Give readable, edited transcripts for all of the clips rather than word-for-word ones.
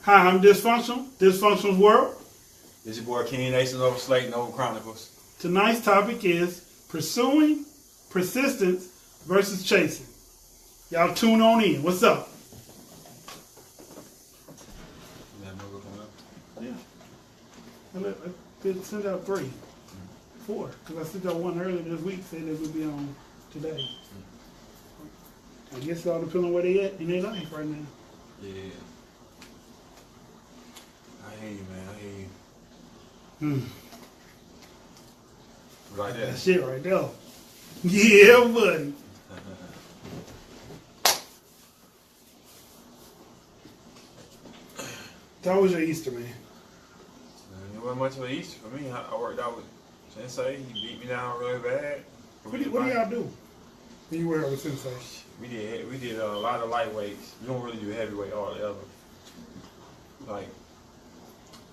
Hi, I'm Dysfunctional. Dysfunctional's World. This your boy King Nation over Slate Nova Chronicles. Tonight's topic is pursuing, persistence versus chasing. Y'all tune on in. What's up? Yeah. I did send out 3. 4. Because I sent out one earlier this week, said it would be on today. I guess it all depends on where they at in their life right now. Yeah. I hear you, man. I hear you. Like that. That shit right there. Yeah, buddy. How was your Easter, man? It wasn't much of an Easter for me. I worked out with Sensei. He beat me down really bad. What do y'all do when you work with Sensei? We did a lot of lightweights. We don't really do heavyweight altogether. Like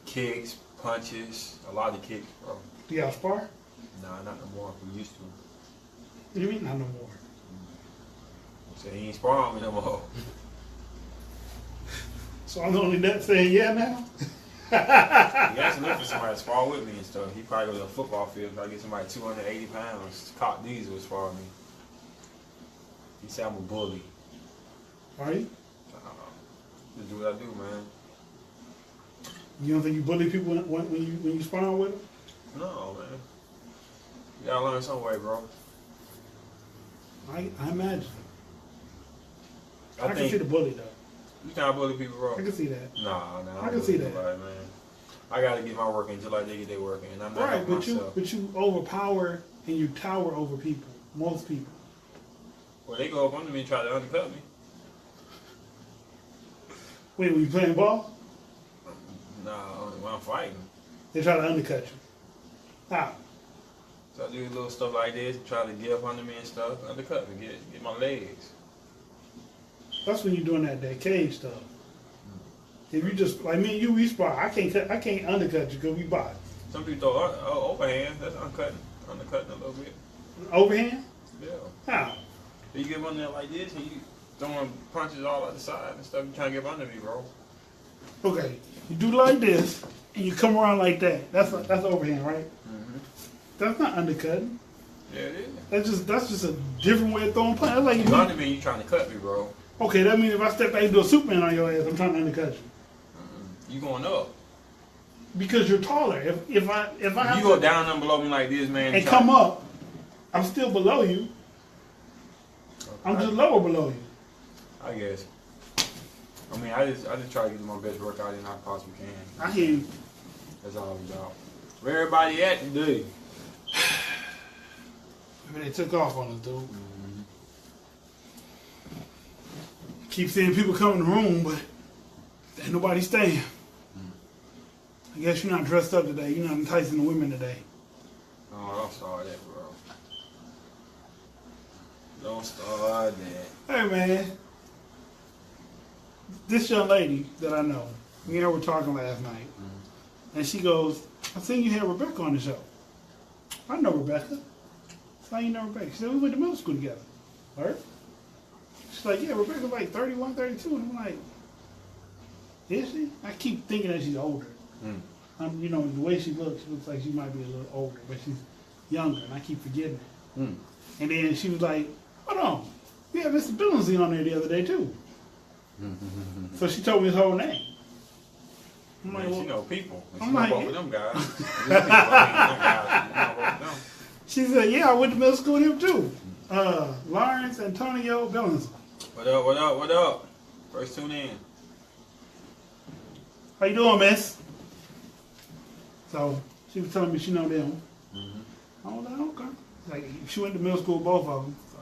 kicks, punches, a lot of kicks, bro. Do y'all spar? Nah, not no more. We used to. What do you mean not no more? So he ain't sparring me no more. So I'm the only nut saying yeah now? He asked enough for somebody to spar with me and stuff. He probably go to a football field. Probably get somebody 280 pounds. Cock Diesel was spar me. He said I'm a bully. Are you? Just do what I do, man. You don't think you bully people when you spar with them? No, man. You gotta learn some way, bro. I imagine. I can think see the bully though. You can't bully people, bro. I can see that. Nah, I can see that. Nobody, man. I gotta get my work in just like they get their work in. I'm not right, but myself. you overpower and you tower over people. Most people. Well, they go up under me and try to undercut me. Wait, when you playing ball? Nah, when I'm fighting. They try to undercut you. How? So I do little stuff like this, try to get up under me and stuff, undercut me, get my legs. That's when you're doing that cage stuff. If you just like me and you, we spar. I can't undercut you because we box. Some people throw overhand. That's undercutting a little bit. Overhand? Yeah. How? You get under there like this and you throwing punches all out the side and stuff. You trying to get under me, bro. Okay, you do like this and you come around like that. That's overhand, right? Mm-hmm. That's not undercutting. Yeah, it is. That's just a different way of throwing punches. That's like you under me, you trying to cut me, bro. Okay, that means if I step back and do a Superman on your ass, I'm trying to undercut you. You going up? Because you're taller. If I have you go down and below me like this, man, and come up, I'm still below you. Okay. I'm just lower below you. I guess. I mean, I just try to get my best workout in I possibly can. I hear you. That's all it's about. Where everybody at today? Maybe they took off on us, dude. Mm-hmm. Keep seeing people come in the room, but ain't nobody staying. I guess you're not dressed up today. You're not enticing the women today. Oh, don't start that, bro. Don't start that. Hey, man. This young lady that I know, me and her were talking last night, and she goes, I seen you had Rebecca on the show. I know Rebecca. How you know Rebecca? She said, we went to middle school together. Right? She's like, yeah, Rebecca's like 31, 32. And I'm like, is she? I keep thinking that she's older. You know, the way she looks like she might be a little older, but she's younger, and I keep forgetting it. And then she was like, hold on, we had Mr. Billingsley on there the other day, too. So she told me his whole name. I'm like, she know people. She I'm know like, both of them guys. She said, yeah, I went to middle school with him, too. Lawrence Antonio Billingsley. What up, what up, what up? First tune in. How you doing, miss? So she was telling me she know them. I was like, okay. Like she went to middle school with both of them. So.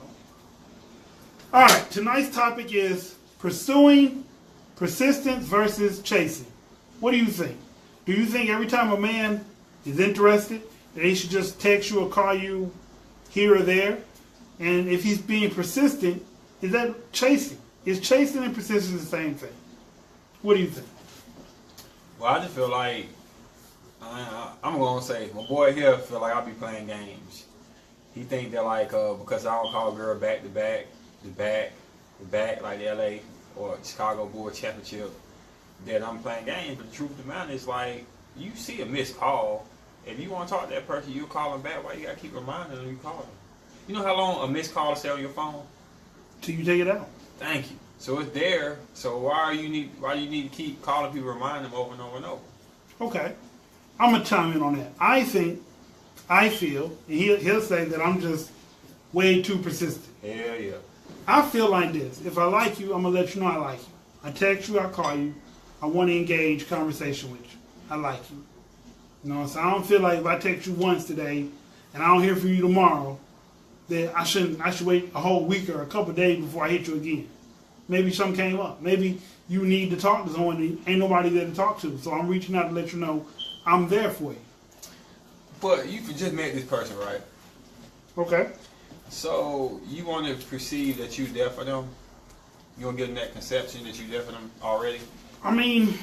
All right, tonight's topic is pursuing, persistence versus chasing. What do you think? Do you think every time a man is interested, that he should just text you or call you here or there? And if he's being persistent, is that chasing? Is chasing and persistence the same thing? What do you think? Well, I just feel like I'm gonna say my boy here feel like I be playing games. He think that like because I don't call a girl back to back like the LA or Chicago Bulls championship, that I'm playing games. But the truth of the matter is, like, you see a missed call. If you want to talk to that person, you call them back. Why you got to keep reminding them you call them? You know how long a missed call stay on your phone? Till you take it out. Thank you. So it's there. So why do you need to keep calling people, remind them over and over and over? Okay. I'm going to chime in on that. I feel, and he'll say that I'm just way too persistent. Hell yeah. I feel like this. If I like you, I'm going to let you know I like you. I text you, I call you. I want to engage conversation with you. I like you. You know, so I don't feel like if I text you once today and I don't hear from you tomorrow, that I should wait a whole week or a couple of days before I hit you again. Maybe something came up. Maybe you need to talk to someone and ain't nobody there to talk to. So I'm reaching out to let you know I'm there for you. But you just met this person, right? Okay. So you want to perceive that you there for them? You want to give them that conception that you there for them already? I mean,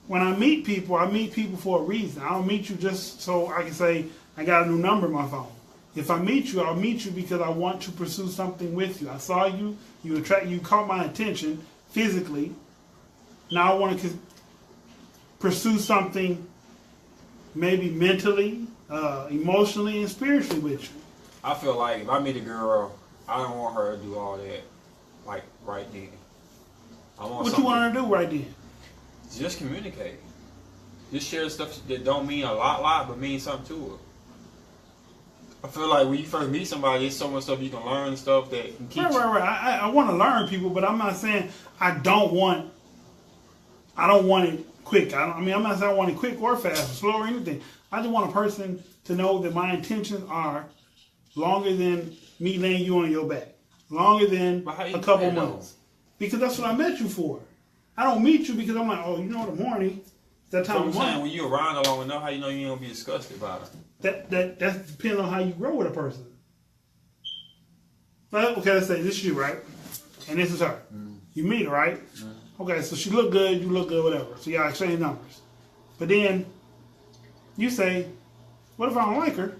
when I meet people for a reason. I don't meet you just so I can say I got a new number in my phone. If I meet you, I'll meet you because I want to pursue something with you. I saw you, you caught my attention physically. Now I want to pursue something maybe mentally, emotionally, and spiritually with you. I feel like if I meet a girl, I don't want her to do all that, like, right then. What you want her to do right then? Just communicate. Just share stuff that don't mean a lot, but mean something to her. I feel like when you first meet somebody, there's so much stuff you can learn, stuff that can keep you. Right. I want to learn people, but I'm not saying I don't want it quick. I'm not saying I want it quick or fast or slow or anything. I just want a person to know that my intentions are longer than me laying you on your back. Longer than a couple months. Because that's what I met you for. I don't meet you because I'm like, oh, you know what, I'm horny. That time of month. When you're around her long enough, how you know you ain't gonna be disgusted by her? That depends on how you grow with a person. But, okay, let's say this is you, right? And this is her. Mm. You meet her, right? Mm. Okay, so she look good, you look good, whatever. So y'all exchange numbers. But then you say, what if I don't like her?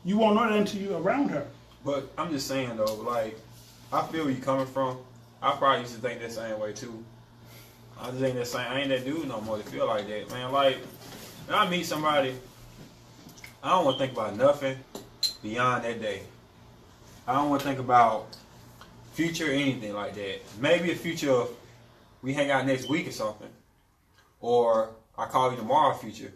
You won't know that until you're around her. But I'm just saying though, like, I feel where you're coming from. I probably used to think that same way too. I just ain't that same. I ain't that dude no more to feel like that, man. Like, when I meet somebody, I don't want to think about nothing beyond that day. I don't want to think about future or anything like that. Maybe a future of we hang out next week or something, or I call you tomorrow future.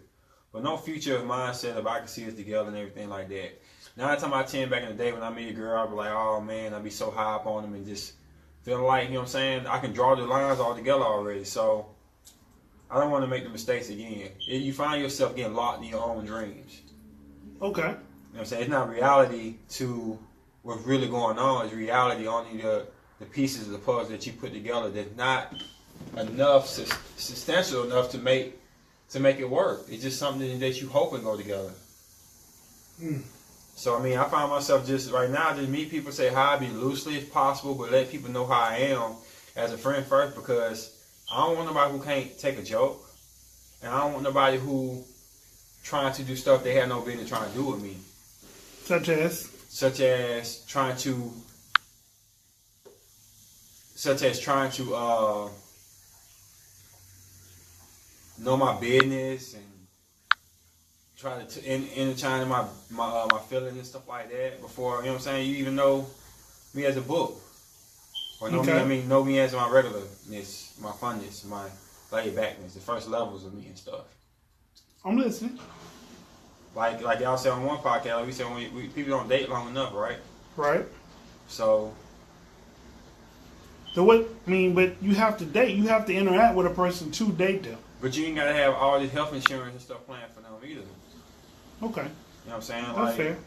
But no future of mindset of I can see us together and everything like that. 9 times out of 10 back in the day when I meet a girl, I'd be like, oh man, I'd be so high up on them and just feel like, you know what I'm saying, I can draw the lines all together already. So I don't want to make the mistakes again. You find yourself getting locked in your own dreams. Okay. You know what I'm saying? It's not reality to what's really going on. It's reality only the pieces of the puzzle that you put together that's not enough, substantial enough to make it work. It's just something that you hope and go together. Mm. So, I mean, I find myself just right now, just meet people, say hi, be loosely as possible, but let people know how I am as a friend first, because I don't want nobody who can't take a joke, and I don't want nobody who trying to do stuff they have no business trying to do with me. Such as trying to know my business and try to intertwine my feelings and stuff like that before, you know what I'm saying, you even know me as a book. Or know know me as my regularness, my funness, my laid backness, the first levels of me and stuff. I'm listening. Like y'all said on one podcast, like we said when people don't date long enough, right? Right. So but you have to date. You have to interact with a person to date them. But you ain't gotta have all this health insurance and stuff planned for them either. Okay. You know what I'm saying? That's fair.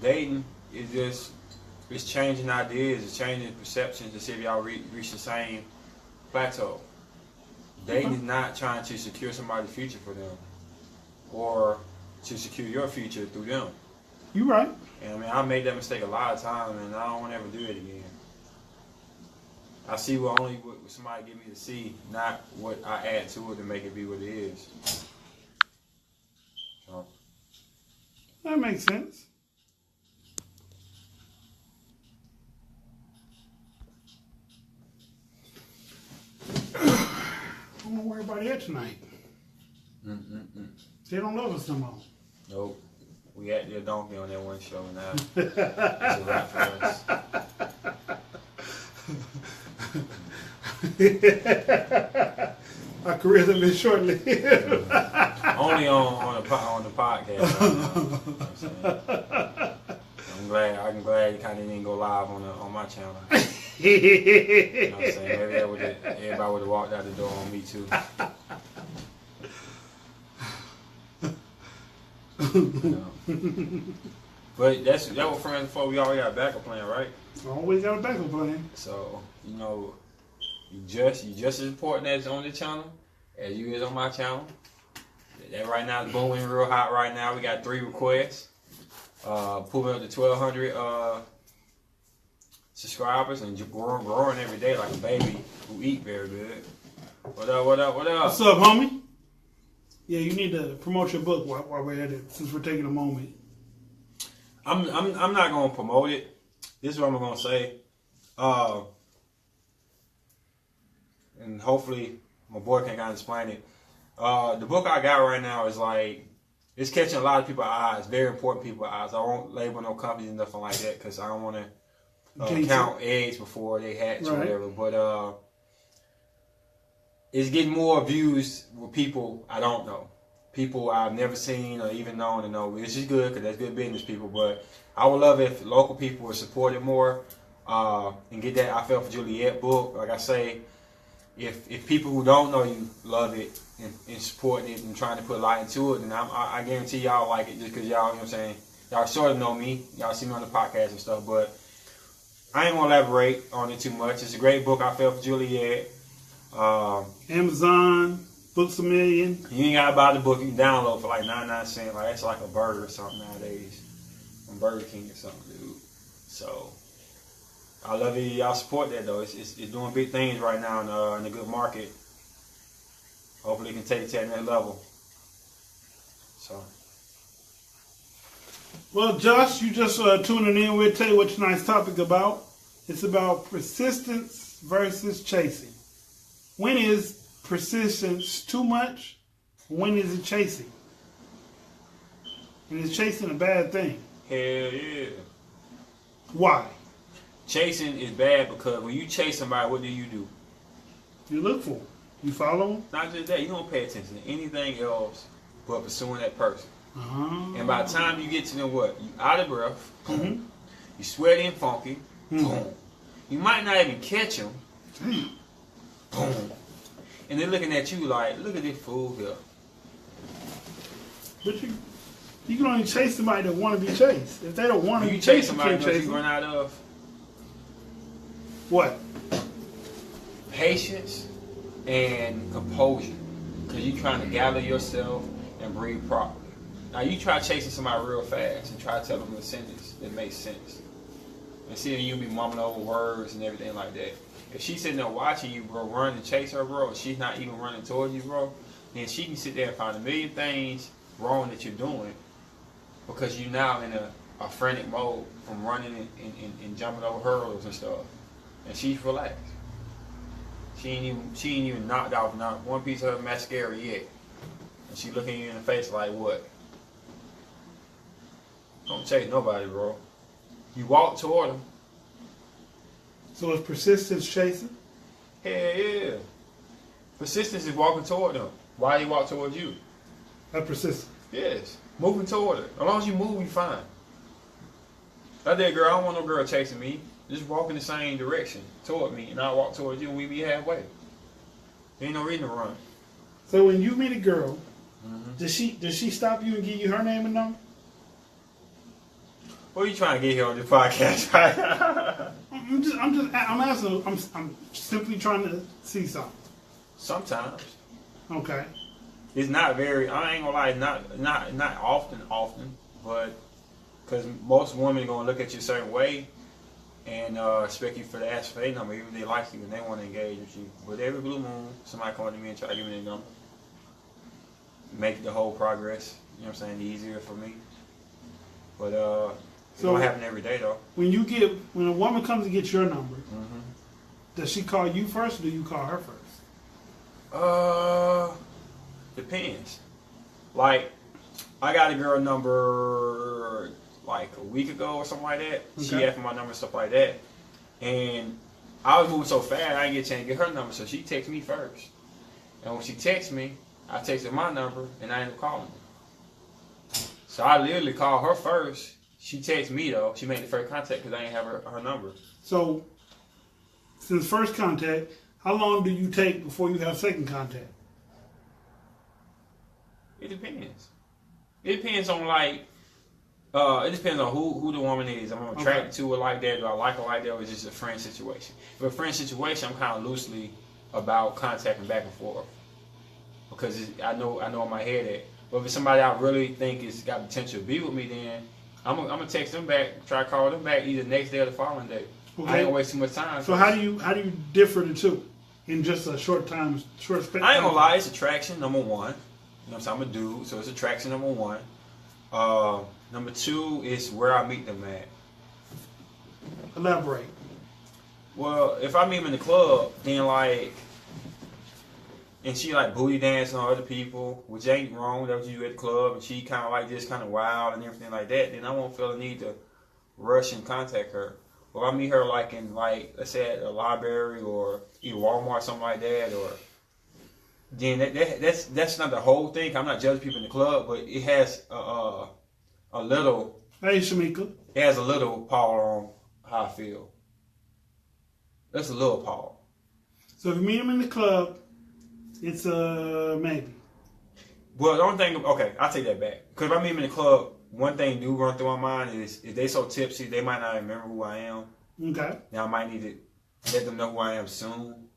Dating is it's changing ideas, it's changing perceptions to see if y'all reach the same plateau. Dating is not trying to secure somebody's future for them or to secure your future through them. You right. And I mean, I made that mistake a lot of times, and I don't want to ever do it again. I see what somebody give me to see, not what I add to it to make it be what it is. So. That makes sense. don't know where everybody at tonight. They don't love us no more. Nope. We had their donkey on that one show now. It's a wrap for us. Our careers have been short-lived. Only on the podcast. I'm glad you kind of didn't go live on my channel. You know what I'm saying? Maybe everybody would have walked out the door on me too. You know. But that was friends before. We already got a backup plan, right? Always got a backup plan. So you know, you just as important as on the channel as you is on my channel. That right now is booming real hot right now. We got 3 requests. Pulling up to 1,200 subscribers and growing every day like a baby who eat very good. What up? What's up, homie? Yeah, you need to promote your book while we're at it, since we're taking a moment. I'm not gonna promote it. This is what I'm gonna say. And hopefully my boy can kind of explain it. The book I got right now is like, it's catching a lot of people's eyes, very important people's eyes. I won't label no companies and nothing like that because I don't want to count eggs before they hatch or whatever. But it's getting more views with people I don't know, people I've never seen or even known to know, which is good because that's good business people. But I would love if local people would support it more and get that I Fell for Juliet book. Like I say, if people who don't know you love it and supporting it and trying to put light into it, then I guarantee y'all like it just because y'all, you know what I'm saying, y'all sort of know me. Y'all see me on the podcast and stuff, but I ain't going to elaborate on it too much. It's a great book, I Fell for Juliet. Amazon, Books A Million. You ain't got to buy the book. You can download for like 99 cents. Like, that's like a burger or something nowadays. From Burger King or something, dude. So I love it. Y'all support that though. It's doing big things right now in a good market. Hopefully it can take it to that level. So. Well, Josh, you just tuning in. We'll tell you what tonight's topic about. It's about persistence versus chasing. When is persistence too much? When is it chasing? And is chasing a bad thing? Hell yeah. Why? Chasing is bad because when you chase somebody, what do? You look for them. You follow them. Not just that, you don't pay attention to anything else but pursuing that person. And by the time you get to them, what? You out of breath. Mm-hmm. You sweaty and funky. Mm-hmm. Boom. You might not even catch them. Damn. Boom. And they're looking at you like, look at this fool here. But you can only chase somebody that want to be chased. If they don't want to be chase chased, somebody, you can't chase you them. run out of What? Patience and composure. Because you're trying to gather yourself and breathe properly. Now you try chasing somebody real fast and try to tell them a sentence that makes sense. And see, you be mumbling over words and everything like that. If she's sitting there watching you, bro, run and chase her, bro, and she's not even running towards you, bro, then she can sit there and find a million things wrong that you're doing because you're now in a frantic mode from running and jumping over hurdles and stuff. And she's relaxed. She ain't even knocked off not one piece of her mascara yet. And she looking you in the face like, what? Don't chase nobody, bro. You walk toward them. So is persistence chasing? Hell yeah. Persistence is walking toward them. Why you walk towards you? That persistence. Yes. Moving toward it. As long as you move, you fine. That there girl, I don't want no girl chasing me. Just walk in the same direction toward me, and I'll walk towards you, and we be halfway. There ain't no reason to run. So when you meet a girl, does she stop you and give you her name and number? What are you trying to get here on this podcast, right? I'm asking. I'm simply trying to see something. Sometimes. Okay. It's not very. I ain't gonna lie. Not often, but because most women gonna look at you a certain way and expect you to ask for their number, even if they like you and they want to engage with you. But every blue moon, somebody come to me and try to give me their number, make the whole progress. You know what I'm saying? Easier for me. But it don't happen every day though. When a woman comes to get your number, does she call you first or do you call her first? depends. Like, I got a girl number like a week ago or something like that. Okay. She asked for my number and stuff like that. And I was moving so fast, I didn't get a chance to get her number, so she texted me first. And when she texted me, I texted my number, and I ended up calling her. So I literally called her first. She texted me, though. She made the first contact because I didn't have her number. So, since first contact, how long do you take before you have second contact? It depends. It depends on, like, it depends on who the woman is. Am I attracted to her like that? Do I like her like that? Or is it just a friend situation? If it's a friend situation, I'm kind of loosely about contacting back and forth. Because I know in my head that. But if it's somebody I really think is got potential to be with me, then I'm gonna text them back, try to call them back either next day or the following day. Okay. I ain't gonna waste too much time. So how do you differ the two in just a short space? I ain't gonna lie, it's attraction number one. You know what I'm saying? I'm a dude, so it's attraction number one. Number two is where I meet them at. Elaborate. Well, if I meet them in the club, then like, and she like booty dancing on other people, which ain't wrong, that's what you do at the club, and she kind of like this, kind of wild and everything like that, then I won't feel the need to rush and contact her. Or if I meet her like in like, let's say at a library or either Walmart or something like that, or then that's not the whole thing. I'm not judging people in the club, but it has a little. Hey, Shamika. It has a little power on how I feel. That's a little power. So if you meet him in the club, it's a maybe. Well, the only thing, okay, I'll take that back. Because if I meet them in the club, one thing do run through my mind is if they so tipsy, they might not remember who I am. Okay. Now I might need to let them know who I am soon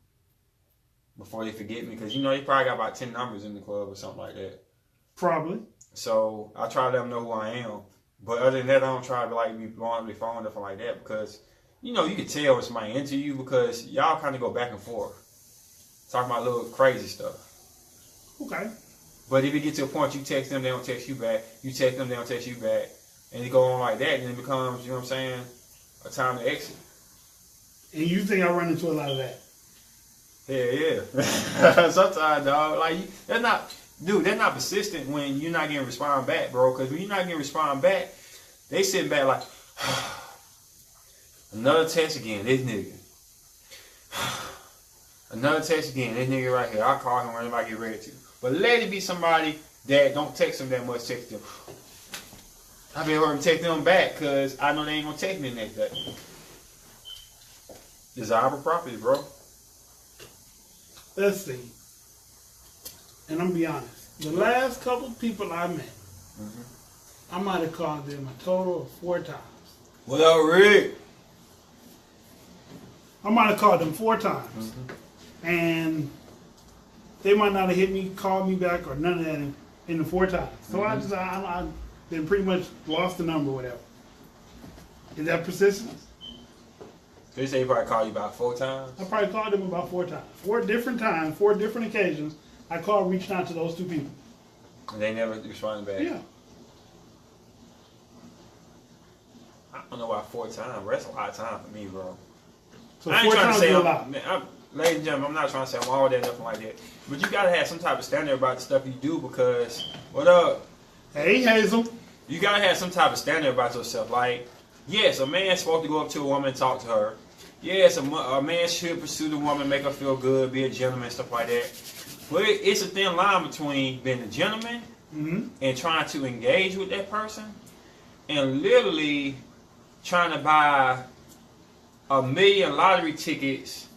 before they forget me. Because, you know, they probably got about 10 numbers in the club or something like that. Probably. So I try to let them know who I am. But other than that, I don't try to like be blowing up their phone or nothing like that. Because, you know, you can tell when somebody into you because y'all kind of go back and forth. Talking about little crazy stuff. Okay. But if you get to a point you text them, they don't text you back. You text them, they don't text you back. And it go on like that, and it becomes, you know what I'm saying, a time to exit. And you think I run into a lot of that? Yeah. Sometimes, dog. Like, they're not persistent when you're not getting respond back, bro. Because when you're not getting respond back, they sitting back like, another text again, this nigga. Another text again, this nigga right here. I'll call him whenever I get ready to. But let it be somebody that don't text them that much, text them. I been heard them text them back because I know they ain't gonna text me the next day. Desirable property, bro. Let's see. And I'm gonna be honest. The last couple people I met, I might have called them a total of 4 times. What up, Rick? I might have called them 4 times. And they might not have hit me, called me back, or none of that in the 4 times. So I then pretty much lost the number, whatever. Is that persistence? They say he probably called you about 4 times. I probably called them about 4 times. 4 different times, 4 different occasions. I called, reaching out to those 2 people. And they never responded back. Yeah. I don't know why 4 times, bro. That's a lot of time for me, bro. So I ain't 4 trying times to say is a lot. ladies and gentlemen, I'm not trying to say I'm all that, nothing like that. But you gotta have some type of standard about the stuff you do because, what up? Hey, Hazel. You gotta have some type of standard about yourself. Like, yes, a man's supposed to go up to a woman and talk to her. Yes, a man should pursue the woman, make her feel good, be a gentleman, stuff like that. But it's a thin line between being a gentleman and trying to engage with that person and literally trying to buy 1 million lottery tickets,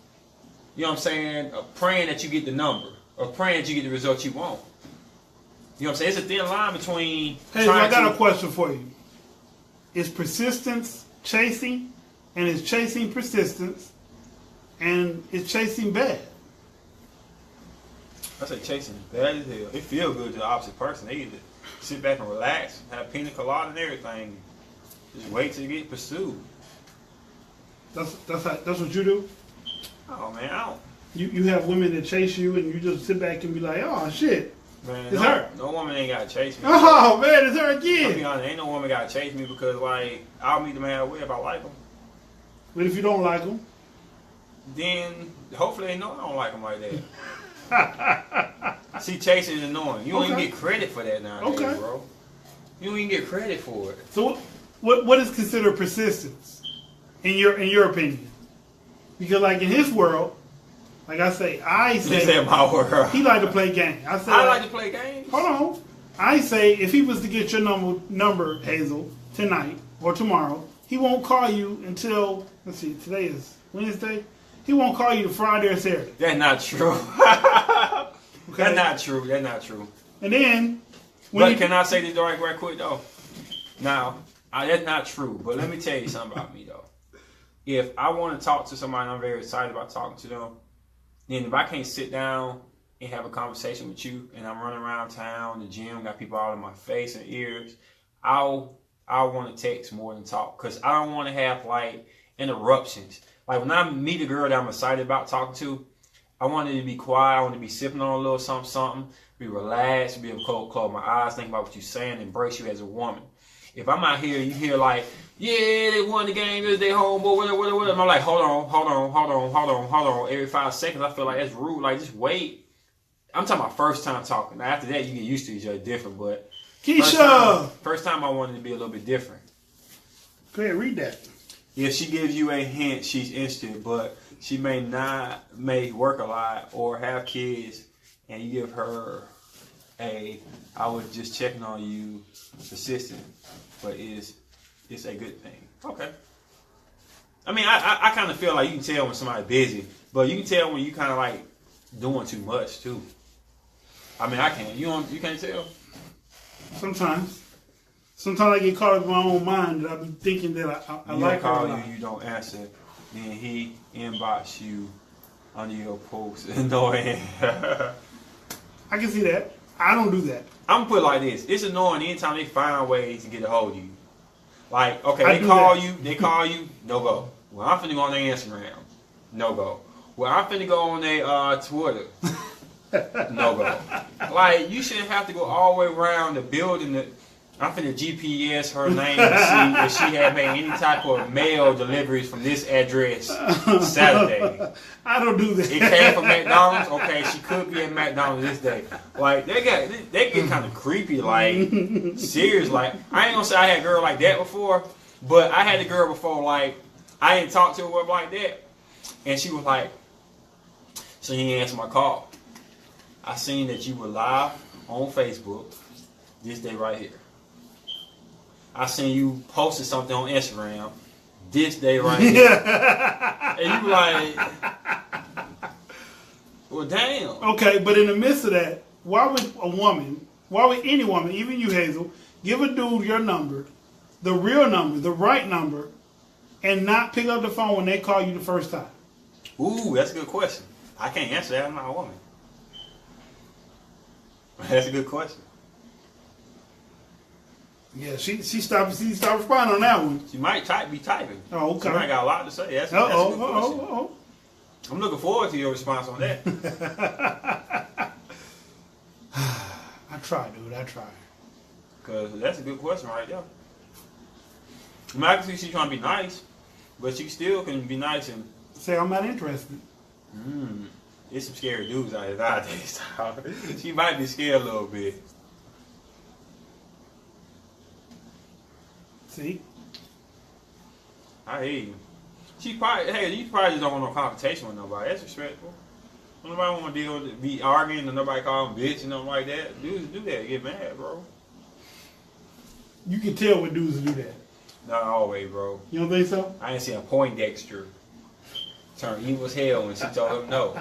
you know what I'm saying, praying that you get the number or praying that you get the result you want. You know what I'm saying? It's a thin line between. Hey, I got a question for you. Is persistence chasing, and is chasing persistence, and is chasing bad? I say chasing is bad as hell. It feels good to the opposite person. They either sit back and relax, have pina colada and everything, just wait till you get pursued. That's what you do? Oh man, I don't. You have women that chase you, and you just sit back and be like, oh shit. Man, It's her. No woman ain't gotta chase me. Oh man, it's her I'll be again. honest, ain't no woman gotta chase me because like I'll meet them halfway if I like them. But if you don't like them, Then hopefully they know I don't like them like that. See, chasing is annoying. You don't even Okay. get credit for that nowadays, Okay. bro. You don't even get credit for it. So what is considered persistence in your opinion? Because like in his world, like I say My world. he like to play games. I like to play games. Hold on. I say if he was to get your number, Hazel, tonight or tomorrow, he won't call you until, let's see, today is Wednesday. He won't call you Friday or Saturday. That's not true. Okay? That's not true. That's not true. And then, But can I say this right quick though? Now, that's not true. But let me tell you something about me though. If I want to talk to somebody and I'm very excited about talking to them, then if I can't sit down and have a conversation with you and I'm running around town, the gym, got people all in my face and ears, I'll want to text more than talk because I don't want to have like interruptions. Like when I meet a girl that I'm excited about talking to, I want it to be quiet. I want to be sipping on a little something, be relaxed, be able to close my eyes, think about what you're saying, embrace you as a woman. If I'm out here, you hear like, yeah, they won the game, it's their homeboy, whatever. I'm like, hold on. Every 5 seconds, I feel like that's rude. Like, just wait. I'm talking about first time talking. Now, after that, you get used to each other different, but Keisha! First time I wanted to be a little bit different. Go ahead, read that. If she gives you a hint, she's interested, but she may work a lot or have kids, and you give her I was just checking on you, persistent, but it's a good thing. Okay. I mean, I kind of feel like you can tell when somebody's busy, but you can tell when you kind of like doing too much too. I mean, I can. You can't tell. Sometimes I get caught up in my own mind that I be thinking that I like her a lot. You don't answer, then he inbox you under your post, annoying. I can see that. I don't do that. I'm gonna put it like this: it's annoying anytime they find ways to get a hold of you. Like, okay, I they call you, no go. Well, I'm finna go on their Instagram, no go. Well, I'm finna go on their Twitter, no go. Like, you shouldn't have to go all the way around the building. I'm finna GPS her name to see if she had made any type of mail deliveries from this address Saturday. I don't do that. It came from McDonald's. Okay, she could be at McDonald's this day. Like they get kind of creepy. Like serious. Like I ain't gonna say I had a girl like that before, but I had a girl before. Like I didn't talk to her like that, and she was like, "So you didn't answer my call. I seen that you were live on Facebook this day right here. I seen you posted something on Instagram this day right here." And you like, well, damn. Okay, but in the midst of that, why would any woman, even you, Hazel, give a dude your number, the real number, the right number, and not pick up the phone when they call you the first time? Ooh, that's a good question. I can't answer that. I'm not a woman. That's a good question. Yeah, she stopped responding on that one. She might be typing. Oh, okay. She might got a lot to say. That's a good question. Uh-oh. I'm looking forward to your response on that. I try, dude. I try. Because that's a good question right there. I mean, I can see she's trying to be nice, but she still can be nice and... Say I'm not interested. There's some scary dudes out here nowadays. She might be scared a little bit. See? I hear you. You probably just don't want no confrontation with nobody. That's respectful. Nobody want to deal with it, be arguing and nobody call them bitch and nothing like that. Dudes do that, get mad, bro. You can tell when dudes do that. Not always, bro. You don't think so? I ain't seen a Poindexter turn evil as hell when she told him no.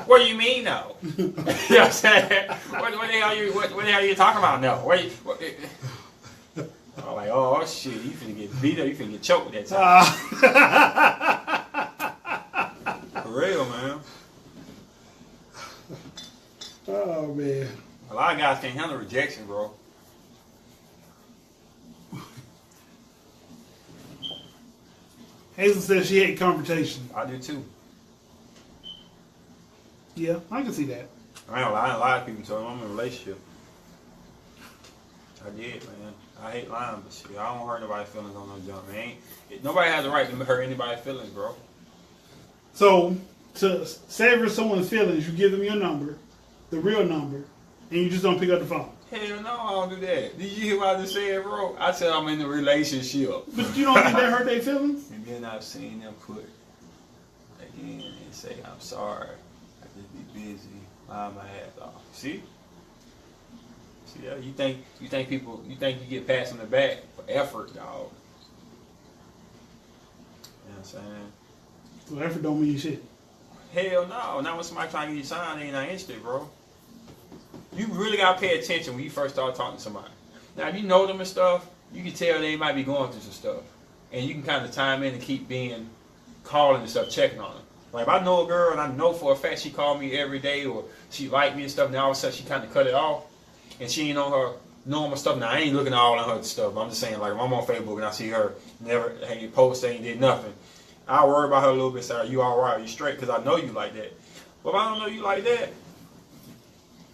What do you mean no? You know what I'm saying? What the hell are you talking about no? I'm like, oh shit, you finna get beat up, you finna get choked that time. For real, man. Oh man. A lot of guys can't handle rejection, bro. Hazel says she hate confrontation. I do too. Yeah, I can see that. I ain't lie to people until I'm in a relationship. I did, man. I hate lying, but shit, I don't hurt nobody's feelings on no jump, man. Nobody has the right to hurt anybody's feelings, bro. So, to savor someone's feelings, you give them your number, the real number, and you just don't pick up the phone. Hell no, I don't do that. Did you hear what I just said, bro? I said I'm in a relationship. But you don't think that hurt their feelings? And then I've seen them put again and say, I'm sorry, I just be busy, mind my ass off. See? See, you think you get pats on the back for effort, dog. You know what I'm saying? Well, effort don't mean shit. Hell no, not when somebody trying to get you signed, they ain't not interested, bro. You really gotta pay attention when you first start talking to somebody. Now, if you know them and stuff, you can tell they might be going through some stuff. And you can kind of time in and keep being calling and stuff, checking on them. Like, if I know a girl and I know for a fact she called me every day or she liked me and stuff, now all of a sudden she kind of cut it off and she ain't on her normal stuff. Now, I ain't looking all on her stuff. I'm just saying, like, if I'm on Facebook and I see her never ain't post, ain't did nothing, I worry about her a little bit, say, are you all right? Are you straight? Because I know you like that. But if I don't know you like that,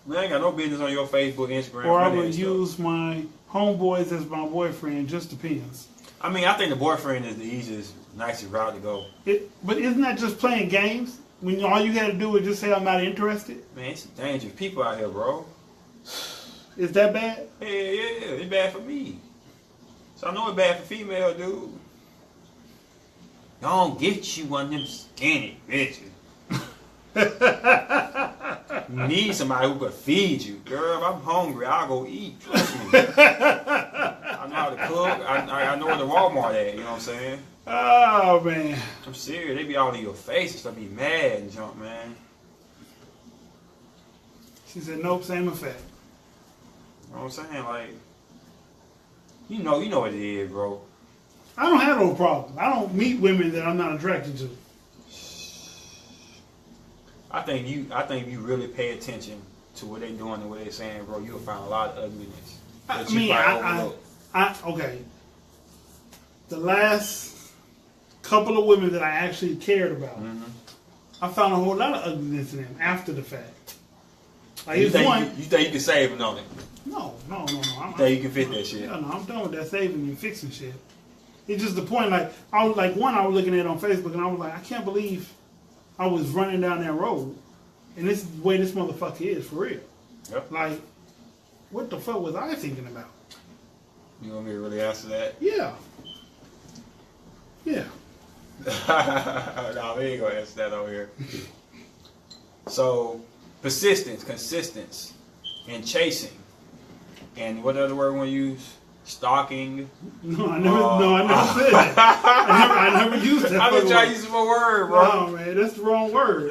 man, I ain't got no business on your Facebook, Instagram. Or I would use my homeboys as my boyfriend. Just depends. I mean, I think the boyfriend is the easiest, nicest route to go. But isn't that just playing games? When all you got to do is just say I'm not interested? Man, it's dangerous people out here, bro. Is that bad? Yeah, it's bad for me. So I know it's bad for female, dude. Don't get you one of them skinny bitches. You need somebody who could feed you. Girl, if I'm hungry, I'll go eat. Trust me. I know how to cook. I know where the Walmart at, you know what I'm saying? Oh, man. I'm serious. They be all in your face and stuff, be mad and jump, man. She said, nope, same effect. You know what I'm saying? Like, you know what it is, bro. I don't have no problem. I don't meet women that I'm not attracted to. I think you really pay attention to what they doing and what they saying, bro. You'll find a lot of ugliness. Okay. The last couple of women that I actually cared about, I found a whole lot of ugliness in them after the fact. Like, you think you can save them on it? No. You think you can fit that shit? No, I'm done with that saving and fixing shit. It's just the point, like, I was looking at it on Facebook and I was like, I can't believe I was running down that road and this is the way this motherfucker is, for real. Yep. Like, what the fuck was I thinking about? You want me to really answer that? Yeah. Yeah. No, we ain't gonna answer that over here. So, persistence, consistency, and chasing. And what other word we want to use? Stalking. No, I never said that. I never used that. I've been trying to use some more word, bro. No, man, that's the wrong word.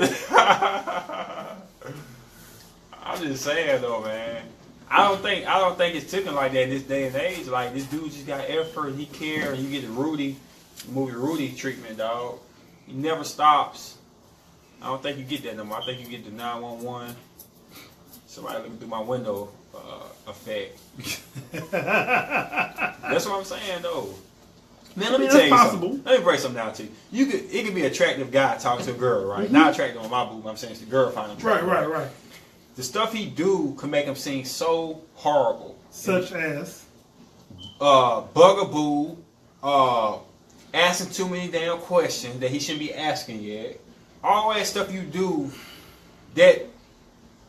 I'm just saying though, man. I don't think it's taken like that in this day and age. Like, this dude just got effort, he care, and you get the movie Rudy treatment, dog. He never stops. I don't think you get that no more. I think you get the 911. Somebody looking through my window effect. That's what I'm saying, though. Man, let me tell you something. Let me break something down to you. It could be an attractive guy talking to a girl, right? Not attractive on my boob. I'm saying it's the girl finding attractive. Right. The stuff he do can make him seem so horrible. Such as? Bugaboo, asking too many damn questions that he shouldn't be asking yet. All that stuff you do that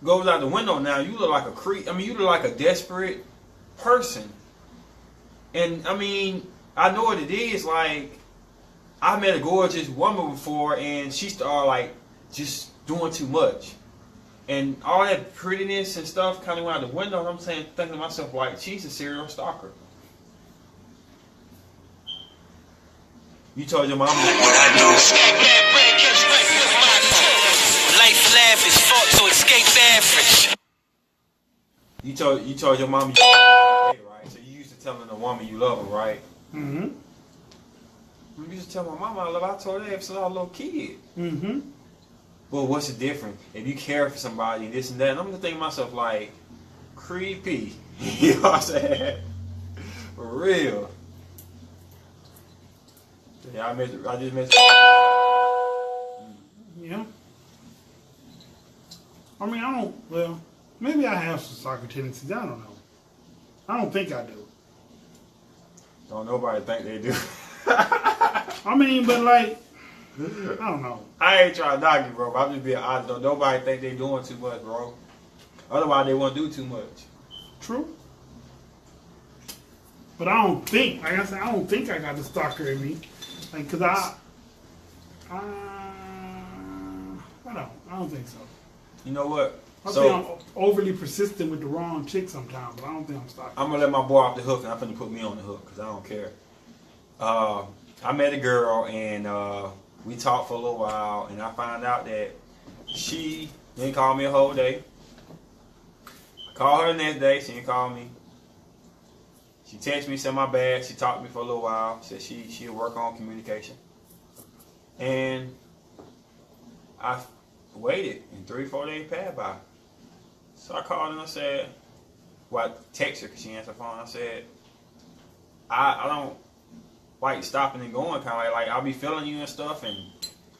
goes out the window now. You look like a creep. I mean, you look like a desperate person. And, I mean, I know what it is. Like, I met a gorgeous woman before, and she started, like, just doing too much. And all that prettiness and stuff kind of went out the window. And I'm thinking to myself, like, she's a serial stalker. You told your mom. Life lavish, fought to escape average. You told your mom you right? So you used to telling a woman you love her, right? Mm-hmm. You used to tell my mama I love her. I told her that since I was a little kid. Mm-hmm. Well, what's the difference? If you care for somebody, this and that, and I'm just thinking to myself, like, creepy. You know what I'm saying? For real. Yeah, I just missed. Yeah. I mean, well, maybe I have some stalker tendencies. I don't know. I don't think I do. Don't nobody think they do. I mean, but like, I don't know. I ain't trying to knock you, bro. But I'm just being honest. Don't nobody think they doing too much, bro. Otherwise, they won't do too much. True. But I don't think, like I said, I don't think I got the stalker in me. Like, cause I don't think so. You know what? I think I'm overly persistent with the wrong chick sometimes, but I don't think I'm stalking. I'm gonna let my boy off the hook, and I'm gonna put me on the hook because I don't care. I met a girl, and we talked for a little while, and I found out that she didn't call me a whole day. I called her the next day, she didn't call me. She texted me, said my bad. She talked to me for a little while, said she'll work on communication. And I waited, and 3-4 days passed by. So I called her and I said, well, I texted her because she answered the phone. I said, I don't like stopping and going, kind of like I'll be feeling you and stuff, and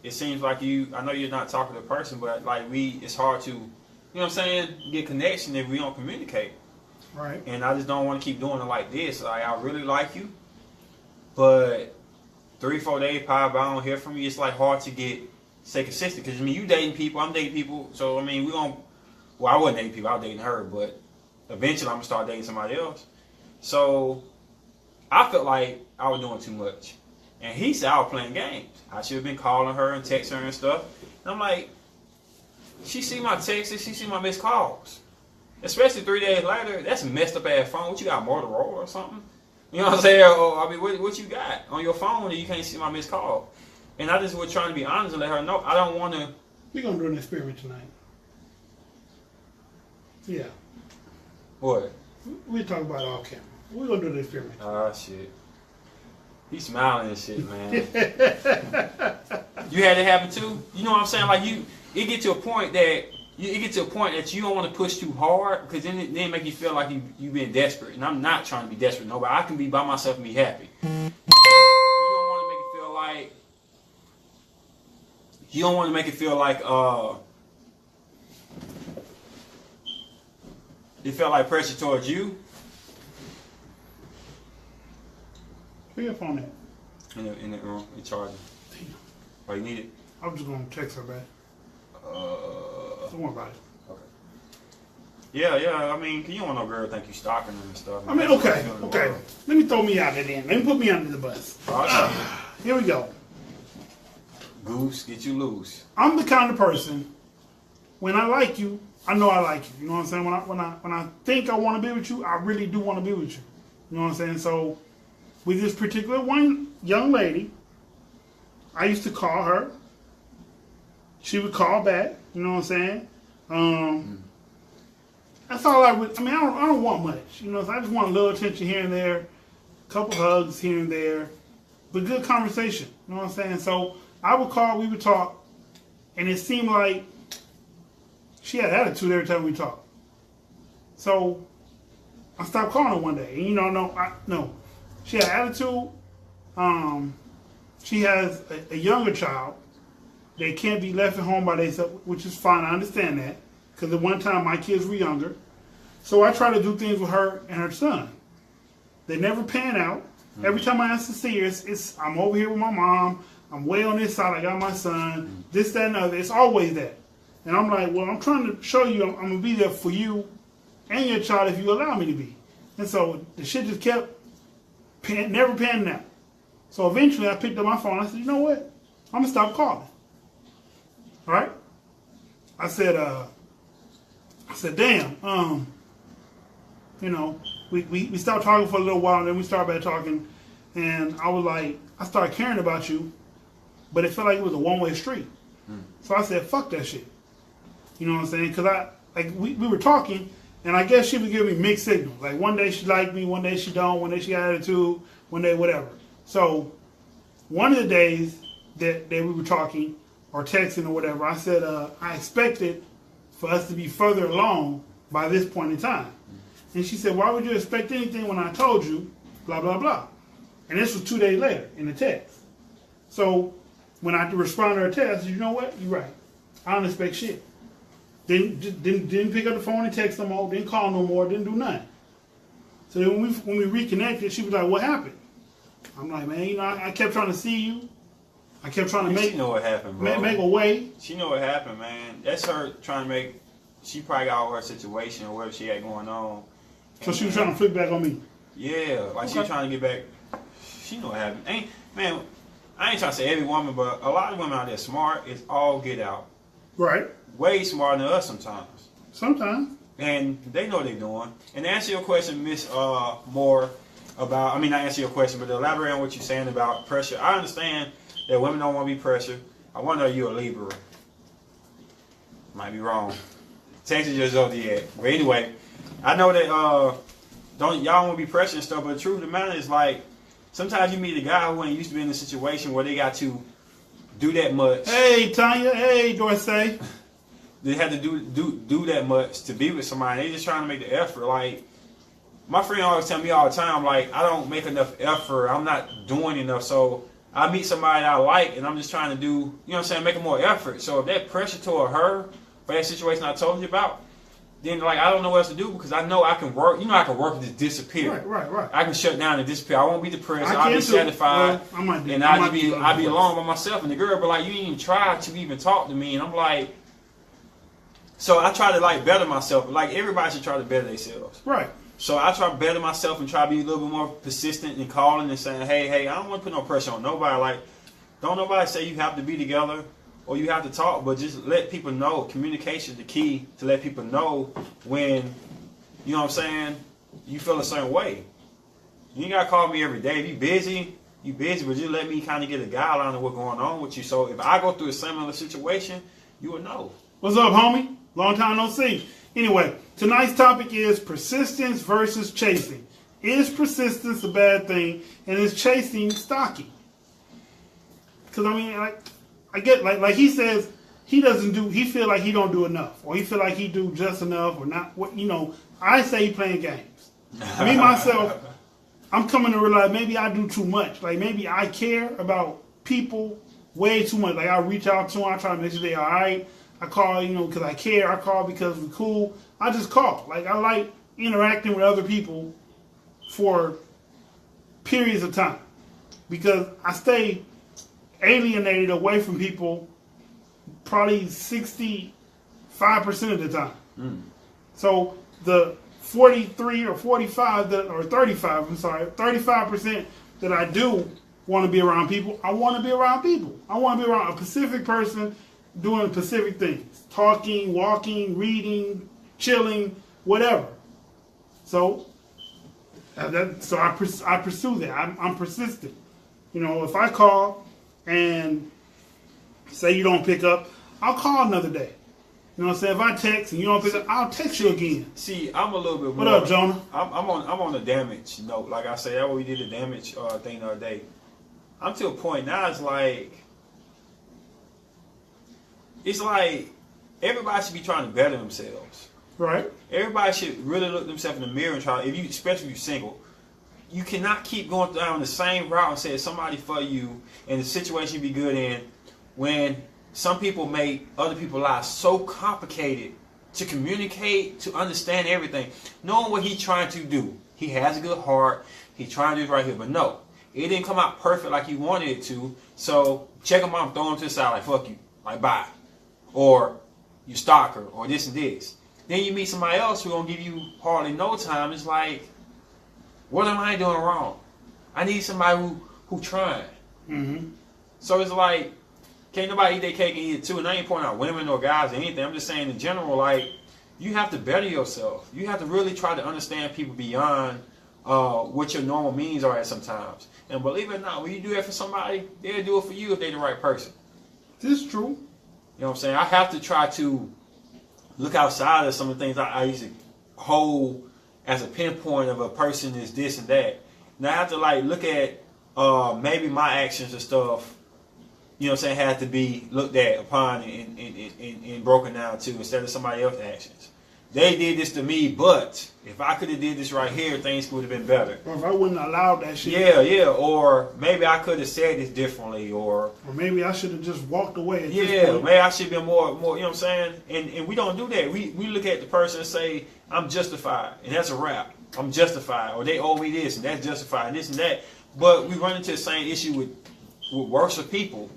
it seems like I know you're not talking to a person, but like it's hard to, you know what I'm saying, get connection if we don't communicate. Right. And I just don't want to keep doing it like this. Like, I really like you, but 3-4 days pass by, I don't hear from you. It's like hard to stay consistent, because I mean, you dating people, I'm dating people, so I mean, well, I wasn't dating people, I was dating her, but eventually I'm gonna start dating somebody else. So I felt like I was doing too much, and he said I was playing games. I should have been calling her and texting her and stuff. And I'm like, she see my texts, she see my missed calls, especially 3 days later. That's a messed up ass phone. What you got, Motorola or something? You know what I'm saying? Or, I mean, what you got on your phone that you can't see my missed call? And I just was trying to be honest and let her know I don't want to. We're gonna do an experiment tonight. Yeah. What? We'll talk about it off camera. We're gonna do the experiment. Ah, shit. He's smiling and shit, man. You had it happen too? You know what I'm saying? Like, it get to a point that you don't want to push too hard, because then it make you feel like you being desperate. And I'm not trying to be desperate. No, but I can be by myself and be happy. You don't want to make it feel like. You don't want to make it feel like it felt like pressure towards you. Where your phone at? In the room, it's charging. Damn. Oh, you need it? I'm just gonna text her back. Don't worry about it. Okay. Yeah. I mean, you don't want no girl to think you stalking them and stuff. I mean, okay. Let me throw me out there then. Let me put me under the bus. Here we go. Goose, get you loose. I'm the kind of person, when I like you, I know I like you. You know what I'm saying? When I think I want to be with you, I really do want to be with you. You know what I'm saying? So, with this particular one young lady, I used to call her. She would call back. You know what I'm saying? That's all I would. I mean, I don't want much. You know, so I just want a little attention here and there, a couple hugs here and there, but good conversation. You know what I'm saying? So I would call, we would talk, and it seemed like she had attitude every time we talked. So I stopped calling her one day, and no, she had attitude. She has a younger child. They can't be left at home by themselves, which is fine. I understand that, because at one time my kids were younger. So I try to do things with her and her son. They never pan out. Every time I ask to see her, it's I'm over here with my mom. I'm way on this side. I got my son. This, that, and other. It's always that. And I'm like, well, I'm trying to show you I'm going to be there for you and your child if you allow me to be. And so the shit just kept never panning out. So eventually I picked up my phone. I said, you know what? I'm going to stop calling. All right? I said, damn, we stopped talking for a little while, and then we started back talking, and I was like, I started caring about you, but it felt like it was a one-way street. So I said, fuck that shit. You know what I'm saying? Because we were talking, and I guess she was giving me mixed signals. Like, one day she liked me, one day she don't, one day she got attitude, one day whatever. So one of the days that we were talking or texting or whatever, I said, I expected for us to be further along by this point in time. And she said, why would you expect anything when I told you, blah, blah, blah. And this was 2 days later in the text. So when I responded to her text, I said, you know what? You're right. I don't expect shit. Didn't pick up the phone and text no more, didn't call no more, didn't do nothing. So then when we reconnected, she was like, what happened? I'm like, man, I kept trying to see you. I kept trying to She know what happened, bro. Make a way. She know what happened, man. That's her trying to make she probably got over her situation or whatever she had going on. So she was trying to flip back on me. Yeah, like she was trying to get back. She know what happened. Man, I ain't trying to say every woman, but a lot of women out there smart. It's all get out. Right. Way smarter than us sometimes. Sometimes. And they know what they're doing. And to answer your question, Miss Moore, about, I mean, not answer your question, but to elaborate on what you're saying about pressure. I understand that women don't want to be pressured. I wonder, are you a Libra? Might be wrong. Texas your zodiac. But anyway, I know that y'all don't want to be pressured and stuff, but the truth of the matter is, like, sometimes you meet a guy who ain't used to be in a situation where they got to do that much. Hey, Tanya. Hey, Dorsey. They had to do that much to be with somebody. They just trying to make the effort. Like, my friend always tell me all the time, like, I don't make enough effort. I'm not doing enough. So I meet somebody that I like, and I'm just trying to do, you know what I'm saying, make more effort. So if that pressure toward her for that situation I told you about, then, like, I don't know what else to do because I know I can work. You know, I can work and just disappear. Right. I can shut down and disappear. I won't be depressed. I'll be too. satisfied. Well, I'll be alone by myself. And the girl, but like, you didn't even try to even talk to me. And I'm like, so I try to, like, better myself. Like, everybody should try to better themselves. Right. So I try to better myself and try to be a little bit more persistent in calling and saying, hey, I don't want to put no pressure on nobody. Like, don't nobody say you have to be together or you have to talk, but just let people know. Communication is the key to let people know when, you know what I'm saying, you feel a certain way. You ain't got to call me every day. If you busy, but just let me kind of get a guideline of what's going on with you. So if I go through a similar situation, you will know. What's up, homie? Long time no see. Anyway, tonight's topic is persistence versus chasing. Is persistence a bad thing, and is chasing stocky? Because, I mean, like, I get, like he says, he feel like he don't do enough, or he feel like he do just enough, or not. What, you know, I say he playing games. Me, myself, I'm coming to realize maybe I do too much. Like, maybe I care about people way too much. Like, I reach out to them, I try to make sure they're all right. I call, you know, because I care. I call because we're cool. I just call. Like, I like interacting with other people for periods of time because I stay alienated away from people probably 65% of the time. So the 43 or 45 or 35% that I do want to be around people, I want to be around people. I want to be around a specific person doing specific things. Talking, walking, reading, chilling, whatever. So I pursue that. I'm persistent. You know, if I call and say you don't pick up, I'll call another day. You know what I'm saying? If I text and you don't pick up, I'll text you again. See, I'm a little bit more. What up, Jonah? I'm on the damage note. Like I said, that's what we did the damage thing the other day. I'm to a point now. It's like everybody should be trying to better themselves. Right. Everybody should really look themselves in the mirror and try. Especially if you're single, you cannot keep going down the same route and say somebody for you and the situation you be good in when some people make other people's lives so complicated to communicate, to understand everything. Knowing what he's trying to do. He has a good heart. He's trying to do it right here. But no, it didn't come out perfect like he wanted it to. So check him out and throw him to the side like, fuck you. Like, bye. Or you stalker or this and this. Then you meet somebody else who's going to give you hardly no time. It's like, what am I doing wrong? I need somebody who trying. Mm-hmm. So it's like, can't nobody eat their cake and eat it too. And I ain't pointing out women or guys or anything. I'm just saying in general, like, you have to better yourself. You have to really try to understand people beyond what your normal means are at sometimes. And believe it or not, when you do that for somebody, they'll do it for you if they're the right person. This is true. You know what I'm saying? I have to try to look outside of some of the things I used to hold as a pinpoint of a person is this and that. Now I have to like look at maybe my actions and stuff, you know what I'm saying, have to be looked at upon and broken down too instead of somebody else's actions. They did this to me, but if I could have did this right here, things would have been better. Or if I wouldn't have allowed that shit. Yeah. Or maybe I could have said this differently, or maybe I should have just walked away. At this point. Maybe I should have been more. You know what I'm saying? And we don't do that. We look at the person and say, I'm justified, and that's a wrap. I'm justified, or they owe me this, and that's justified, and this and that. But we run into the same issue with worse people.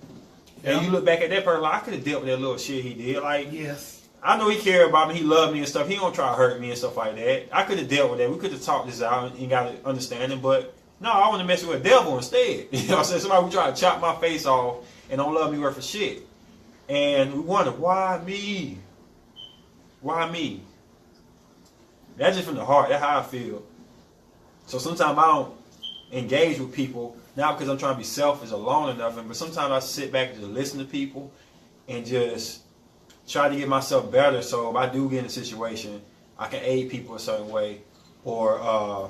Yeah. And you look back at that person, like, I could have dealt with that little shit he did. Like, yes. I know he cared about me. He loved me and stuff. He don't try to hurt me and stuff like that. I could have dealt with that. We could have talked this out and got an understanding. But no, I want to mess with a devil instead. You know what I'm saying? Somebody who try to chop my face off and don't love me worth a shit. And we wonder, why me? Why me? That's just from the heart. That's how I feel. So sometimes I don't engage with people, not because I'm trying to be selfish or alone or nothing, but sometimes I sit back and just listen to people and just try to get myself better. So if I do get in a situation, I can aid people a certain way or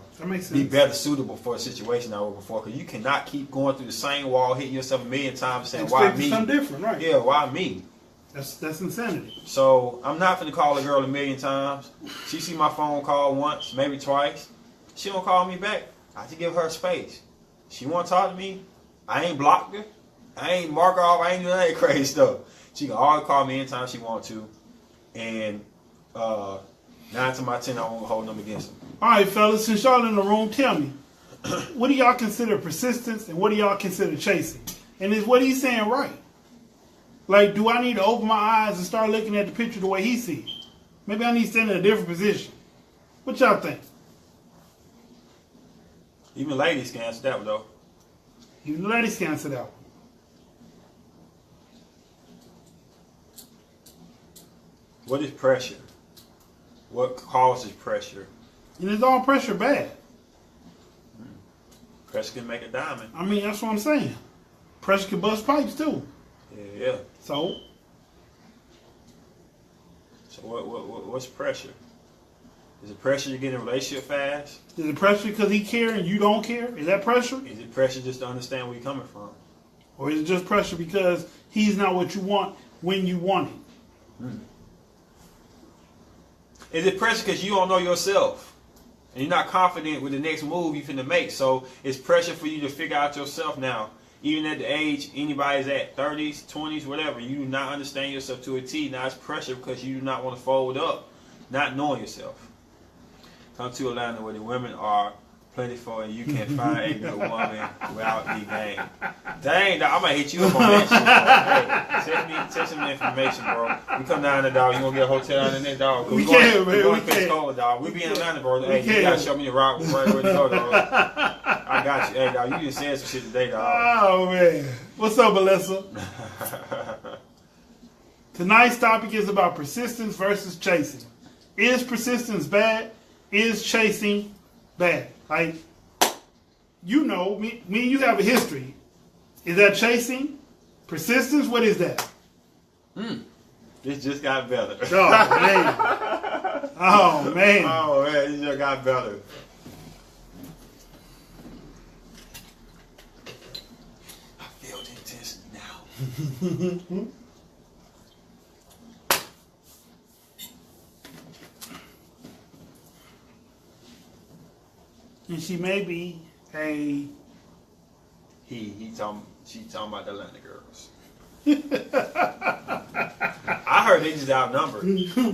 be better suitable for a situation I was before. Because you cannot keep going through the same wall, hitting yourself a million times, saying, why me? Something different, right? Yeah, why me? That's insanity. So I'm not going to call a girl a million times. She see my phone call once, maybe twice. She don't call me back. I have to give her space. She want to talk to me. I ain't blocked her. I ain't mark her off. I ain't doing that crazy stuff. She can always call me anytime she want to. And 9 to my 10, I won't hold them against them. All right, fellas, since y'all in the room, tell me, what do y'all consider persistence and what do y'all consider chasing? And is what he's saying right? Like, do I need to open my eyes and start looking at the picture the way he sees it? Maybe I need to stand in a different position. What y'all think? Even ladies can answer that one, though. Even the ladies can answer that one. What is pressure? What causes pressure? And is all pressure bad? Pressure can make a diamond. I mean, that's what I'm saying. Pressure can bust pipes, too. Yeah. So what's pressure? Is it pressure to get in a relationship fast? is it pressure because he care and you don't care? Is that pressure? Is it pressure just to understand where you're coming from? Or is it just pressure because he's not what you want when you want him? Is it pressure because you don't know yourself? And you're not confident with the next move you're finna make. So it's pressure for you to figure out yourself now. Even at the age anybody's at, 30s, 20s, whatever, you do not understand yourself to a T. Now it's pressure because you do not want to fold up, not knowing yourself. Come to Atlanta where the women are plentiful and you can find a good woman without the game. Dang, dog, I might hit you up on that shit. Hey, text me the information, bro. We come down there, dog. You gonna get a hotel down in there, dog? We can, man. We going to Pensacola, dog. We be in Atlanta, bro. Hey, you gotta show me the route right where to go, dog. I got you. Hey, dog, you just said some shit today, dog. Oh, man. What's up, Melissa? Tonight's topic is about persistence versus chasing. Is persistence bad? Is chasing bad? Like, you know, me and you have a history. Is that chasing? Persistence? What is that? It just got better. Oh, man. Oh, man. Oh, man, it just got better. I feel the intensity now. And she may be a... She talking about the Atlanta girls. I heard they just outnumbered.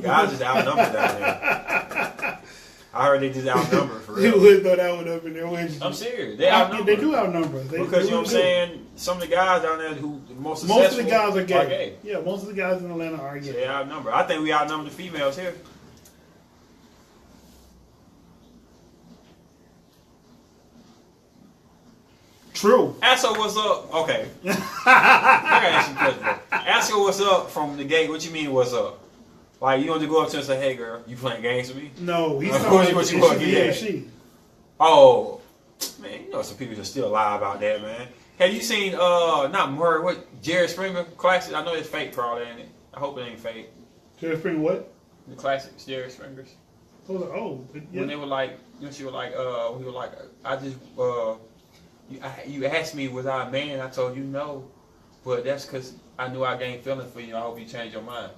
Guys just outnumbered down there. I heard they just outnumbered for real. You would throw that one up in there, wouldn't you? I'm serious. They outnumber. They do outnumber. Because you know what I'm saying? Some of the guys down there who most of the guys are gay. Yeah, most of the guys in Atlanta are gay. So they outnumber. I think we outnumber the females here. True. Ask her what's up. Okay. I gotta ask you a question, bro. Ask her what's up from the gate. What you mean what's up? Like, you don't just go up to her and say, hey, girl, you playing games with me? No, he's what you want to get? She. Oh, man, you know some people just still lie about that, man. Have you seen, not Murray, what, Jerry Springer classic? I know it's fake probably, ain't it? I hope it ain't fake. Jerry Springer what? The classics, Jerry Springers. Oh, yeah. When they were like, you know, she was like, we were like, I just, you asked me was I a man, I told you no, but that's because I knew I gained feeling for you. I hope you change your mind.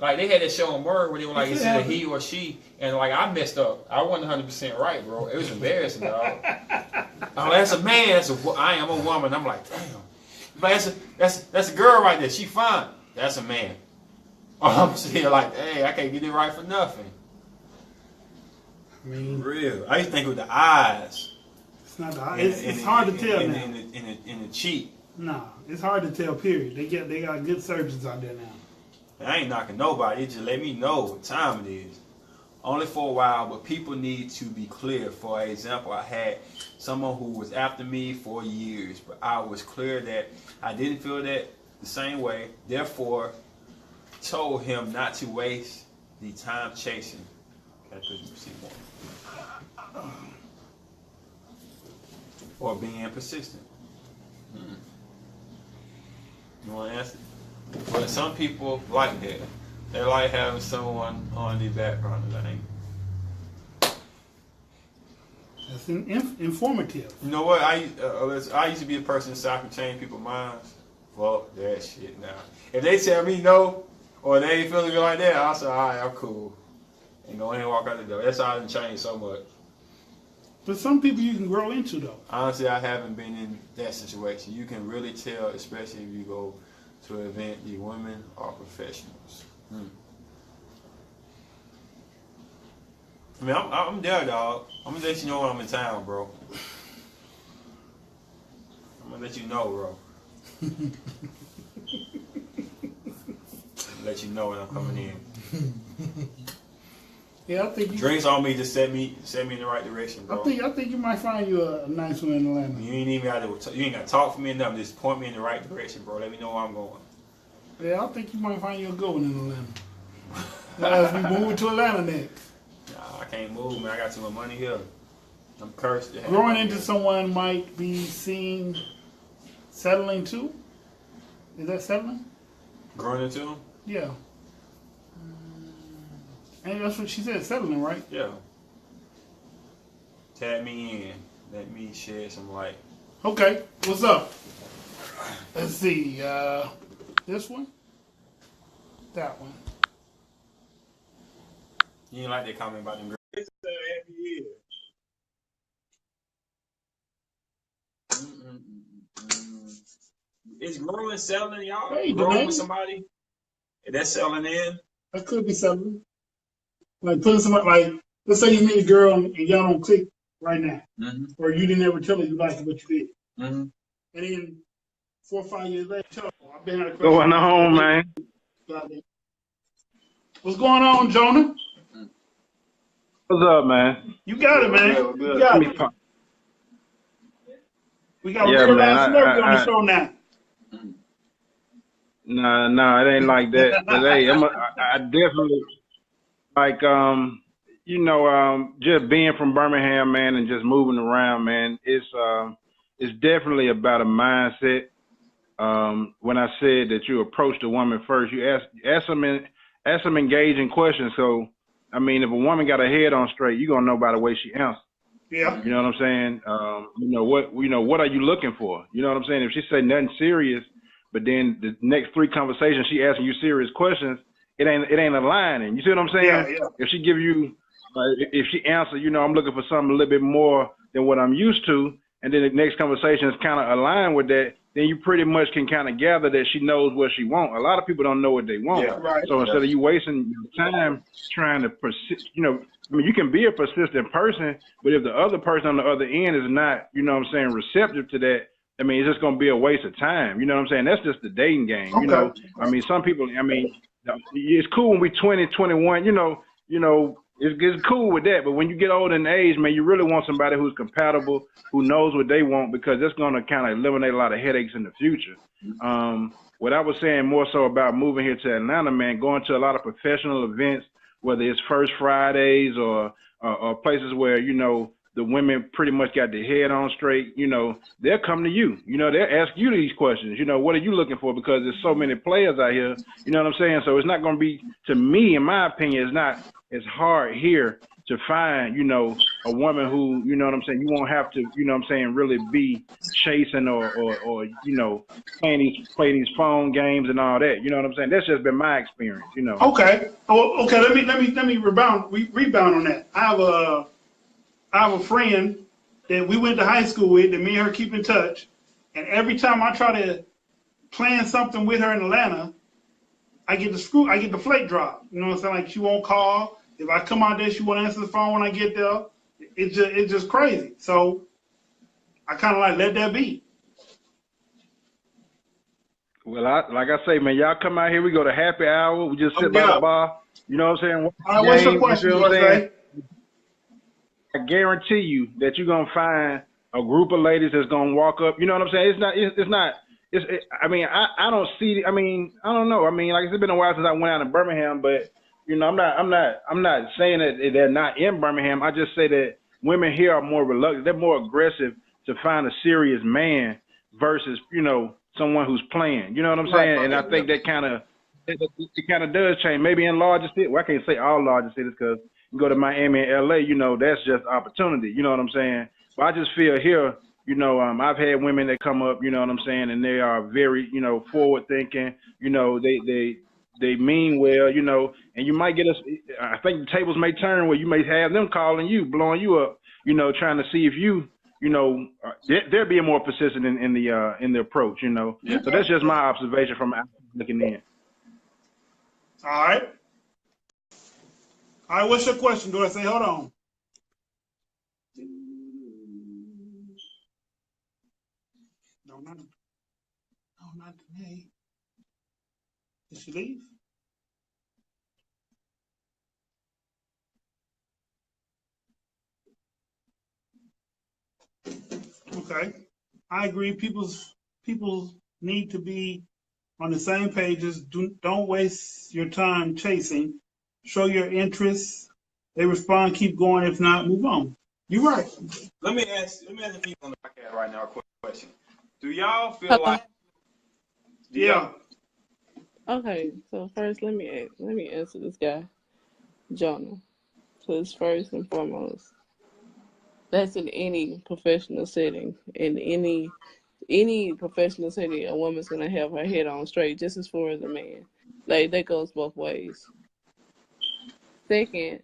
Like, they had that show on Word where they were like, is it a he or she? And like, I messed up. I wasn't 100% right, bro. It was embarrassing, dog. Oh, that's a man. I am a woman. I'm like, damn. But that's a girl right there. She fine. That's a man. I'm still like, hey, I can't get it right for nothing. I mean, For real. I used to think with the eyes. It's not the eyes. It's hard to tell now. In the cheek. Nah, it's hard to tell. Period. They got good surgeons out there now. And I ain't knocking nobody. It just let me know what time it is. Only for a while, but people need to be clear. For example, I had someone who was after me for years, but I was clear that I didn't feel that the same way. Therefore, told him not to waste the time chasing. Okay, you see more. Or being persistent. You want to answer? But some people like that. They like having someone on the background. That's informative. You know what? I used to be a person so I can change people's minds. Fuck that shit now. If they tell me no, or they ain't feeling me like that, I'll say, alright, I'm cool. And go ahead and walk out the door. That's how I done changed so much. But some people you can grow into, though. Honestly, I haven't been in that situation. You can really tell, especially if you go to an event, the women are professionals. I mean, I'm there, dog. I'm gonna let you know when I'm in town, bro. I'm gonna let you know, bro. Let you know when I'm coming in. Yeah, I think you, drinks on me just set me in the right direction, bro. I think you might find you a nice one in Atlanta. You ain't even you ain't gotta talk for me or nothing. Just point me in the right direction, bro. Let me know where I'm going. Yeah, I think you might find you a good one in Atlanta. As we move to Atlanta next. Nah, I can't move, man. I got too much money here. I'm cursed. Growing into someone might be seen settling too. Is that settling? Growing into him? Yeah. And that's what she said, settling, right? Yeah. Tag me in. Let me shed some light. Okay, what's up? Let's see. This one? That one. You ain't like that comment about them girls. It's every year. Is growing selling, y'all? Hey, growing with somebody? Is that selling in? That could be settling. Like putting somebody, like, let's say you meet a girl and y'all don't click right now. Or you didn't ever tell her you liked what you did. And then 4 or 5 years later, tell her, I've been out of Going on, man? What's going on, Jonah? What's up, man? You got it, man. Good. You got it. We got real life celebrity on the show now. No, it ain't like that. But hey, I definitely like just being from Birmingham, man, and just moving around, man. It's definitely about a mindset. When I said that you approach the woman first, you ask some engaging questions. So, I mean, if a woman got her head on straight, you're gonna know by the way she answers. Yeah. You know what I'm saying? What are you looking for? You know what I'm saying? If she say nothing serious, but then the next 3 conversations she asking you serious questions, it ain't aligning. You see what I'm saying? Yeah. If she give you, if she answer, I'm looking for something a little bit more than what I'm used to, and then the next conversation is kind of aligned with that, then you pretty much can kind of gather that she knows what she wants. A lot of people don't know what they want. Yeah, right. So instead of you wasting your time trying to persist, you can be a persistent person, but if the other person on the other end is not, receptive to that, I mean, it's just going to be a waste of time. You know what I'm saying? That's just the dating game. Okay. I mean, some people, it's cool when we 20, 21, it's cool with that. But when you get older in age, man, you really want somebody who's compatible, who knows what they want, because that's going to kind of eliminate a lot of headaches in the future. What I was saying more so about moving here to Atlanta, man, going to a lot of professional events, whether it's First Fridays or places where, the women pretty much got their head on straight, they'll come to you. They'll ask you these questions. What are you looking for? Because there's so many players out here. You know what I'm saying? So it's not going to be, to me, in my opinion, it's not as hard here to find, a woman who, you won't have to, really be chasing or play these phone games and all that. You know what I'm saying? That's just been my experience, Okay. Oh, okay. Let me rebound on that. I have a friend that we went to high school with, that me and her keep in touch, and every time I try to plan something with her in Atlanta, I get the flake drop. You know what I'm saying? Like, she won't call. If I come out there, she won't answer the phone when I get there. It's just crazy. So I kind of like let that be. Well, like I say, man, y'all come out here. We go to happy hour. We just sit by Yeah. the bar. You know what I'm saying? Watch All the right, what's your game. question, You feel what I'm saying? USA? I guarantee you that you're gonna find a group of ladies that's gonna walk up. You know what I'm saying? It's not. I mean, I don't see. I mean, I don't know. I mean, like it's been a while since I went out in Birmingham, but you know, I'm not saying that they're not in Birmingham. I just say that women here are more reluctant. They're more aggressive to find a serious man versus someone who's playing. You know what I'm saying? And I think that kind of does change. Maybe in larger cities. Well, I can't say all larger cities because you go to Miami and LA, that's just opportunity. You know what I'm saying? But I just feel here, I've had women that come up, you know what I'm saying, and they are very, forward thinking. They mean well, and you might get I think the tables may turn where you may have them calling you, blowing you up, trying to see if they're being more persistent in the approach, Yeah. So that's just my observation from looking in. All right. All right, what's your question, Dorothy? Hold on. No, not today. Did she leave? Okay. I agree. People need to be on the same pages. Don't waste your time chasing. Show your interests. They respond, keep going. If not, move on. You're right. Let me ask the people on the podcast right now a quick question. Do y'all feel Hello. like? Yeah. Okay, so first let me answer this guy, Jonah. Because first and foremost, that's in any professional setting. In any professional setting, a woman's gonna have her head on straight, just as far as a man. Like that goes both ways. Second,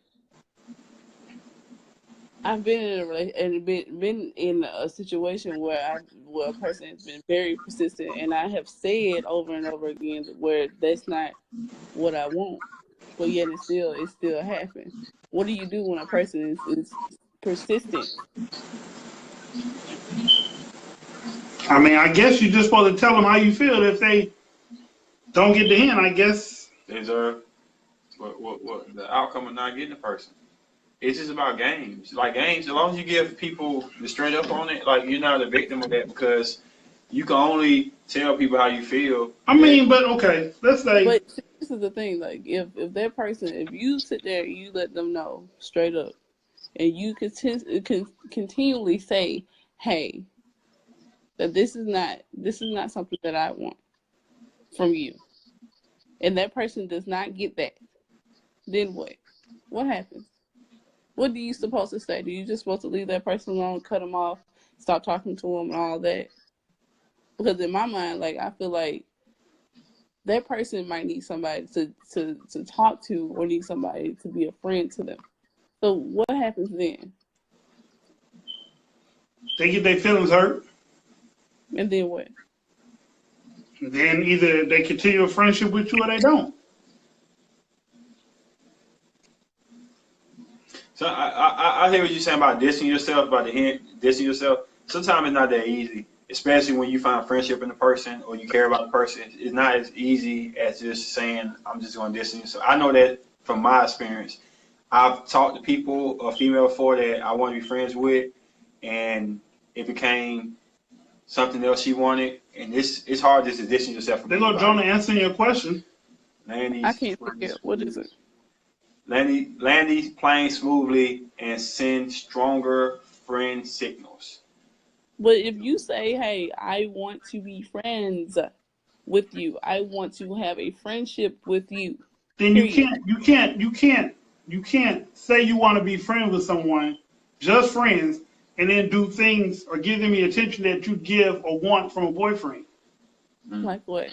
I've been in been in a situation where a person has been very persistent, and I have said over and over again where that's not what I want, but yet it still happens. What do you do when a person is persistent? I mean, I guess you're just supposed to tell them how you feel. If they don't get the hint, I guess. Deserve what the outcome of not getting the person. It's just about games. Like games, as long as you give people the straight up on it, like you're not a victim of that because you can only tell people how you feel. I mean, but okay, let's say. But this is the thing, like if that person, if you sit there and you let them know straight up, and you continually say, hey, that this is not something that I want from you, and that person does not get that, then what happens? What are you supposed to say? Do you just supposed to leave that person alone, cut them off, stop talking to them and all that? Because in my mind, like I feel like that person might need somebody to talk to, or need somebody to be a friend to them. So what happens then? They get their feelings hurt. And then what? Then either they continue a friendship with you or they don't. So I hear what you're saying about dissing yourself, dissing yourself. Sometimes it's not that easy, especially when you find friendship in the person or you care about the person. It's not as easy as just saying, I'm just going to diss you. So I know that from my experience. I've talked to people, a female before that I want to be friends with, and it became something else she wanted. And it's hard just to distance yourself from They go, Jonah, answering your question. I can't forget. What is it? Landy's playing smoothly and send stronger friend signals. But if you say, hey, I want to be friends with you, I want to have a friendship with you, Then period. you can't say you want to be friends with someone, just friends, and then do things or give them the attention that you give or want from a boyfriend. Like what?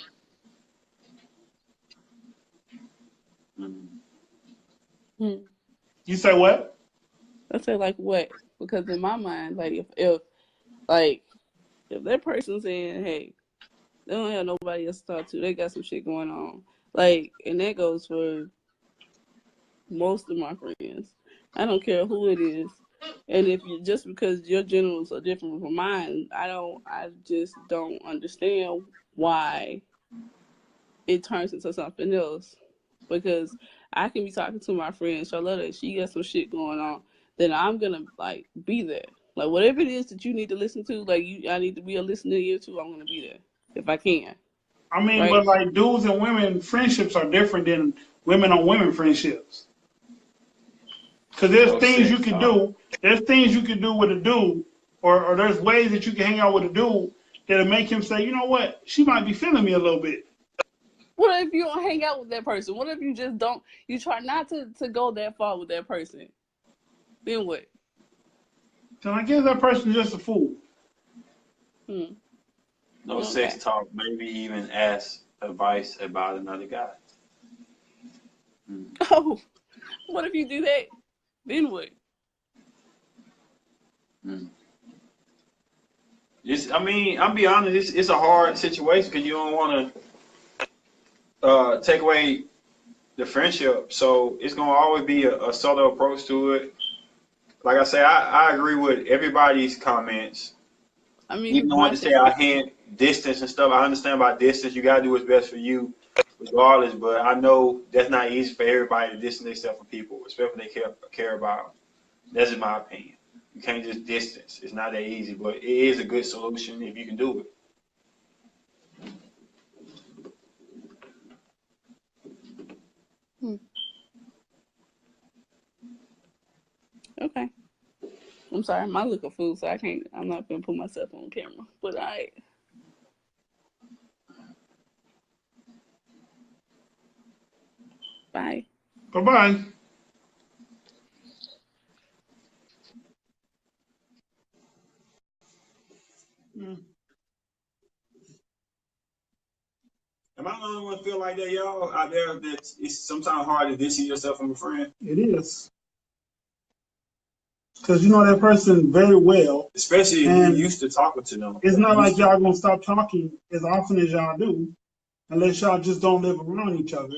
You say what? I say like what? Because in my mind, like if that person's saying, hey, they don't have nobody else to talk to, they got some shit going on. Like, and that goes for most of my friends. I don't care who it is. And if you just because your genitals are different from mine, I just don't understand why it turns into something else. Because I can be talking to my friend Charlotte, she got some shit going on, then I'm gonna like be there. Like whatever it is that you need to listen to, like I need to be a listening ear to, I'm gonna be there if I can. I mean, Right? but like dudes and women friendships are different than women on women friendships. Because there's things you can do. There's things you can do with a dude, or there's ways that you can hang out with a dude that'll make him say, you know what, she might be feeling me a little bit. What if you don't hang out with that person? What if you just don't? You try not to go that far with that person. Then what? Then I guess that person's just a fool. No Okay. sex talk. Maybe even ask advice about another guy. Oh, what if you do that? Then what? I mean, I'll be honest. It's a hard situation because you don't want to take away the friendship. So it's gonna always be a subtle approach to it. Like I say, I agree with everybody's comments. I mean, Even the one to say I hint distance and stuff. I understand about distance. You gotta do what's best for you, regardless. But I know that's not easy for everybody to distance themselves from people, especially if they care about. That's just my opinion. You can't just distance. It's not that easy, but it is a good solution if you can do it. Okay. I'm sorry, my look of food, so I'm not gonna put myself on camera. But bye. Bye-bye. Am I the only one feel like that, y'all, out there, that it's sometimes hard to distance yourself from a friend? It is. Because you know that person very well. Especially if you're used to talking to them. It's not like y'all going to stop talking as often as y'all do, unless y'all just don't live around each other.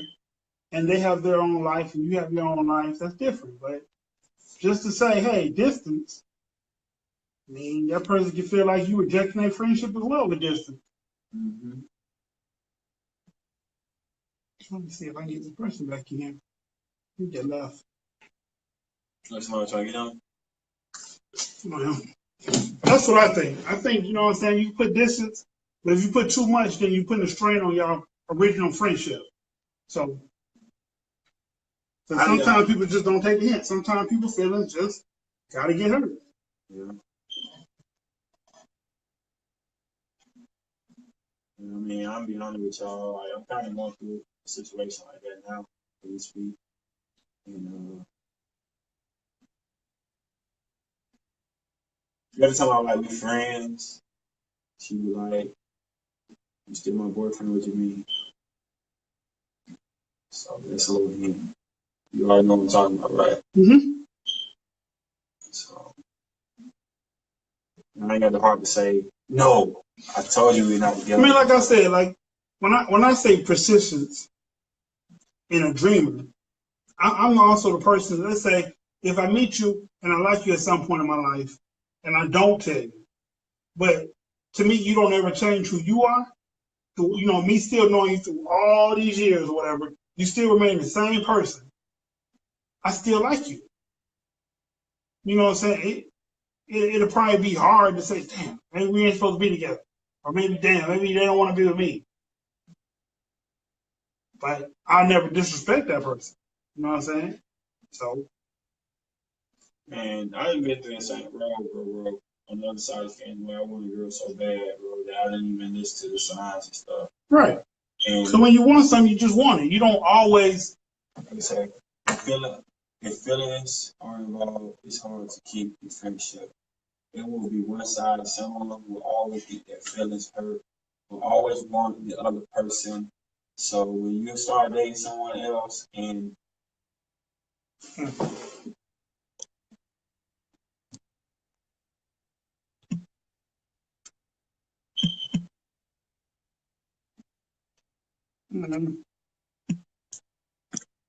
And they have their own life and you have your own life. That's different. But just to say, hey, distance, I mean, that person can feel like you rejecting their friendship as well with distance. Mm-hmm. Let me see if I can get this person back in. He get left. That's what I'm trying to get on. Well, that's what I think. I think, you know what I'm saying, you put distance, but if you put too much, then you're putting a strain on your original friendship. So sometimes people just don't take the hint. Sometimes people feelings just got to get hurt. Yeah. I mean, I'm being honest with y'all. Like, I'm kind of going through a situation like that now, for this week. And every time I like be friends, she be like, "You still my boyfriend? What you mean?" So that's a little hint. You already know what I'm talking about, right? Mm-hmm. So I ain't got the heart to say no. I told you we're not together. I mean, like I said, like when I say persistence in a dreamer, I'm also the person. Let's say if I meet you and I like you at some point in my life, and I don't tell you, but to me you don't ever change who you are. You know, me still knowing you through all these years or whatever, you still remain the same person. I still like you. You know what I'm saying? It'll probably be hard to say, damn, maybe we ain't supposed to be together. Or maybe, damn, maybe they don't want to be with me. But I'll never disrespect that person. You know what I'm saying? So. And I didn't get through the same road, bro. On the other side of the fence, where I wanted a girl so bad, bro, that I didn't even listen to the signs and stuff. Right. And so when you want something, you just want it. You don't always. Like I said, if feelings are involved, it's hard to keep the friendship. It will be one side. Someone will always get their feelings hurt. Will always want the other person. So when you start dating someone else and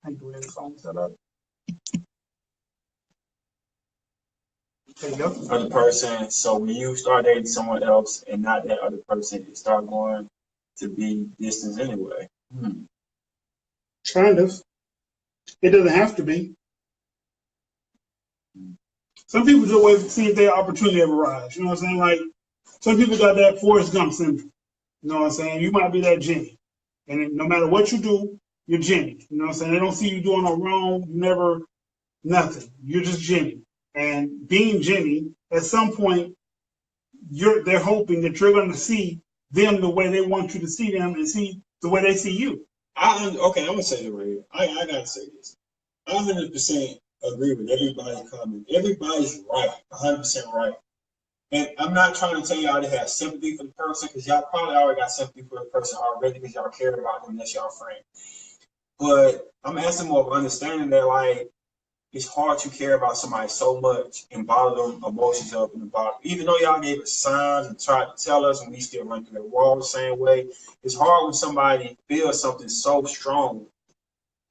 I do have the phone set up. There you go. other person, so when you start dating someone else and not that other person, it start going to be distance anyway. Kind of. It doesn't have to be. Some people just wait to see if their opportunity ever rise. You know what I'm saying? Like, some people got that Forrest Gump syndrome. You know what I'm saying? You might be that Jenny. And no matter what you do, you're Jenny. You know what I'm saying? They don't see you doing no wrong. You never, nothing. You're just Jenny. And being Jenny, at some point, they're hoping that you're going to see them the way they want you to see them and see the way they see you. Okay, I'm gonna say it right here. I gotta say this. I 100% agree with everybody's comment. Everybody's right, 100% right. And I'm not trying to tell y'all to have sympathy for the person, because y'all probably already got sympathy for the person already because y'all care about them. That's y'all friend. But I'm asking more of understanding that, like, it's hard to care about somebody so much and bottle them emotions up in the bottom. Even though y'all gave us signs and tried to tell us, and we still run through the wall the same way, it's hard when somebody feels something so strong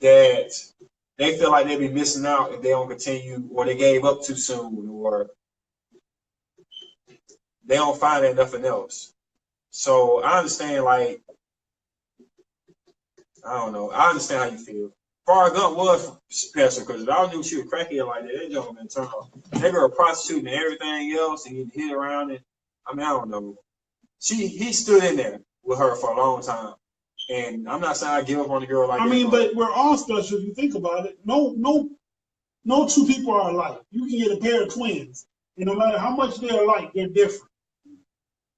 that they feel like they be missing out if they don't continue, or they gave up too soon, or they don't find nothing else. So I understand, like, I don't know. I understand how you feel. Forrest Gump was special, because if I knew she was crackhead like that, that joke been turned off. They were a prostitute and everything else, and he hit around it. I mean, I don't know. He stood in there with her for a long time. And I'm not saying I give up on the girl like that. I mean, but we're all special if you think about it. No two people are alike. You can get a pair of twins, and no matter how much they're alike, they're different.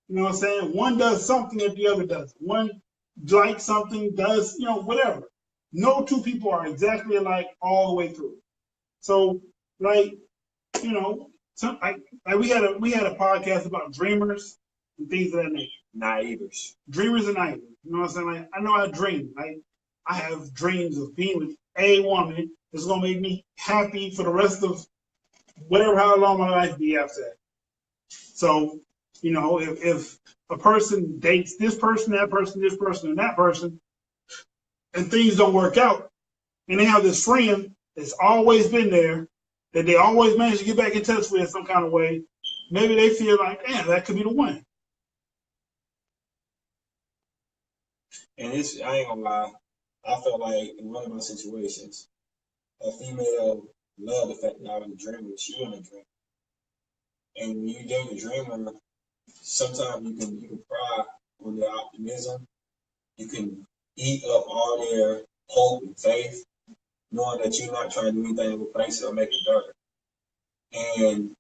You know what I'm saying? One does something that the other does. One likes something, does, whatever. No two people are exactly alike all the way through. So, like, we had a podcast about dreamers and things of that nature. Naivers. Dreamers and naivers. You know what I'm saying? Like, I know I dream. Like, I have dreams of being with a woman that's gonna make me happy for the rest of how long my life be after that. So, if a person dates this person, that person, this person, and that person, and things don't work out, and they have this friend that's always been there, that they always manage to get back in touch with in some kind of way, maybe they feel like, damn, that could be the one. And I ain't gonna lie, I felt like in one of my situations, a female loved the fact that I was a dreamer. She wasn't a dreamer. And when you date a dreamer, sometimes you can pry on their optimism. You can eat up all their hope and faith, knowing that you're not trying to do anything to replace it or make it better. And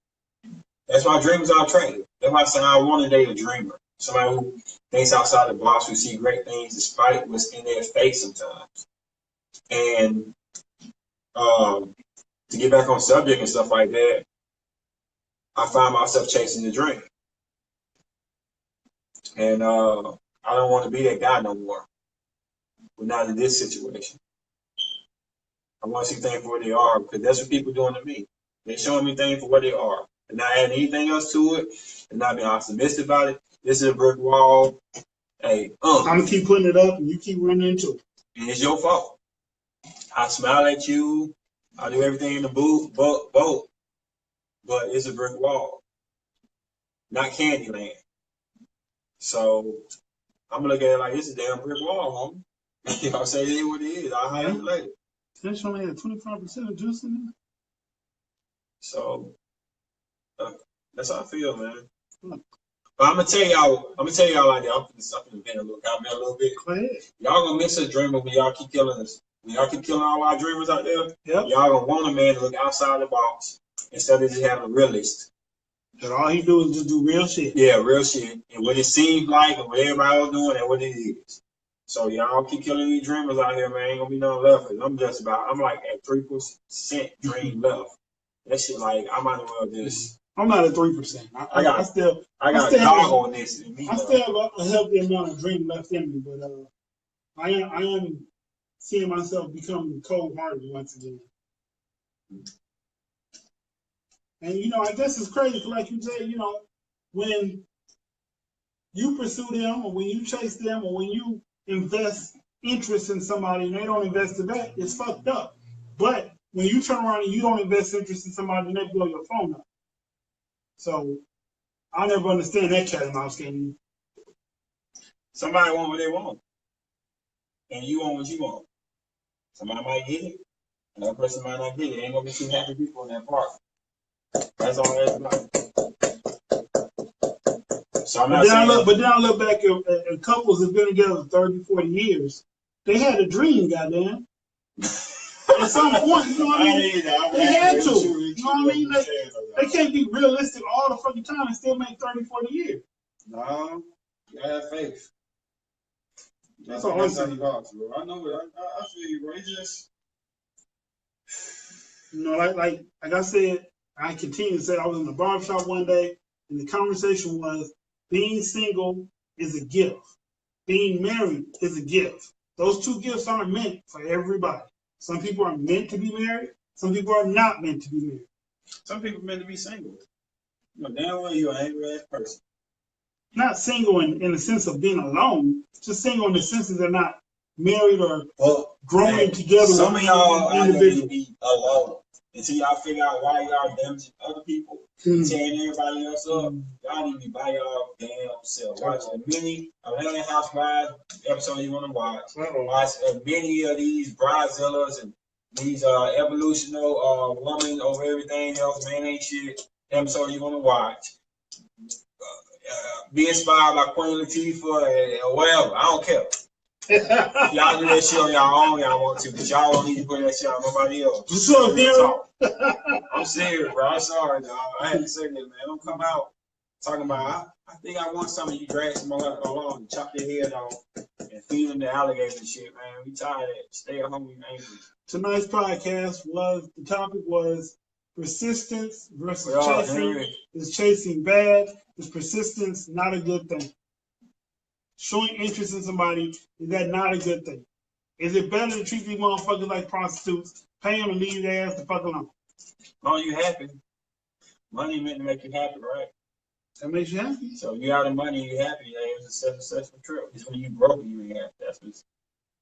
that's why dreamers are attractive. That's why I say I want to date a dreamer. Somebody who thinks outside the box, who see great things despite what's in their face sometimes. And to get back on subject and stuff like that, I find myself chasing the dream. And I don't want to be that guy no more. We're not in this situation. I want to see things for what they are, because that's what people are doing to me. They're showing me things for what they are. They're not adding anything else to it. They're not being optimistic about it. This is a brick wall. Hey, I'm going to keep putting it up, and you keep running into it. And it's your fault. I smile at you. I do everything in the boat, but it's a brick wall, not Candyland. So I'm going to look at it like it's a damn brick wall, homie. If I say it is what it is, I'll hide it later. That's only had 25% of juice in there. So that's how I feel, man. But I'm gonna tell y'all like that. I'm gonna bend a little bit. Go ahead. Y'all gonna miss a dreamer when y'all keep killing us. When y'all keep killing all our dreamers out there, yep. Y'all gonna want a man to look outside the box instead of just having a realist. That all he do is just do real shit. Yeah, real shit. And what it seems like and what everybody else doing and what it is. So y'all keep killing these dreamers out here, man. Ain't gonna be nothing left. I'm like at 3% dream left. That shit, like, I might as well just. I'm not at 3%. I got a dog on this. I still have a healthy amount of dream left in me, but I am seeing myself becoming cold-hearted once again. And I guess it's crazy, like you say, when you pursue them, or when you chase them, or when you invest interest in somebody and they don't invest it back, it's fucked up. But when you turn around and you don't invest interest in somebody and they blow your phone up. So I'll never understand that cat and mouse game. Somebody want what they want. and you want what you want. Somebody might get it, another person might not get it. Ain't gonna be too happy people in that park. That's all that's about. So I'm not saying. But then I look back at couples that have been together 30, 40 years. They had a dream, goddamn. At some point, you know what I mean? They had to. You know what I mean? They can't be realistic all the fucking time and still make 30, 40 years. No, you gotta have faith. That's all I'm saying. Bro. I know it. I feel you, bro. It's just, you know, like I said, I continue to say I was in the barbershop one day, and the conversation was being single is a gift. Being married is a gift. Those two gifts aren't meant for everybody. Some people are meant to be married. Some people are not meant to be married. some people meant to be single. You know, damn well you're an angry ass person. Not single in the sense of being alone, just single in the sense that they're not married or growing together. Some of y'all are going to be alone until y'all figure out why y'all damaging other people, tearing everybody else up. Y'all need to be by y'all damn self. Watch as many Atlanta Housewives episodes you want to watch. Watch as many of these Bridezillas and these evolutional woman over everything else, man ain't shit episode you want to watch. Be inspired by Queen Latifah or whatever. I don't care. Y'all do that shit on y'all own, y'all want to, but y'all don't need to put that shit on nobody else. I'm serious, bro. I'm sorry, dog. I had to say that, man. Don't come out talking about, I think I want some of you drag some along and chop their head off and feed them the alligator and shit, man. We tired of that. Stay at home and angry. Tonight's podcast the topic was persistence versus chasing. Is chasing bad? Is persistence not a good thing? Showing interest in somebody, is that not a good thing? Is it better to treat these motherfuckers like prostitutes, pay them and leave their ass the fuck alone? As long as you happy. Money meant to make you happy, right? That makes you happy. So you got the money, you happy. It's a successful trip. It's when you broke and you ain't happy. That's what's,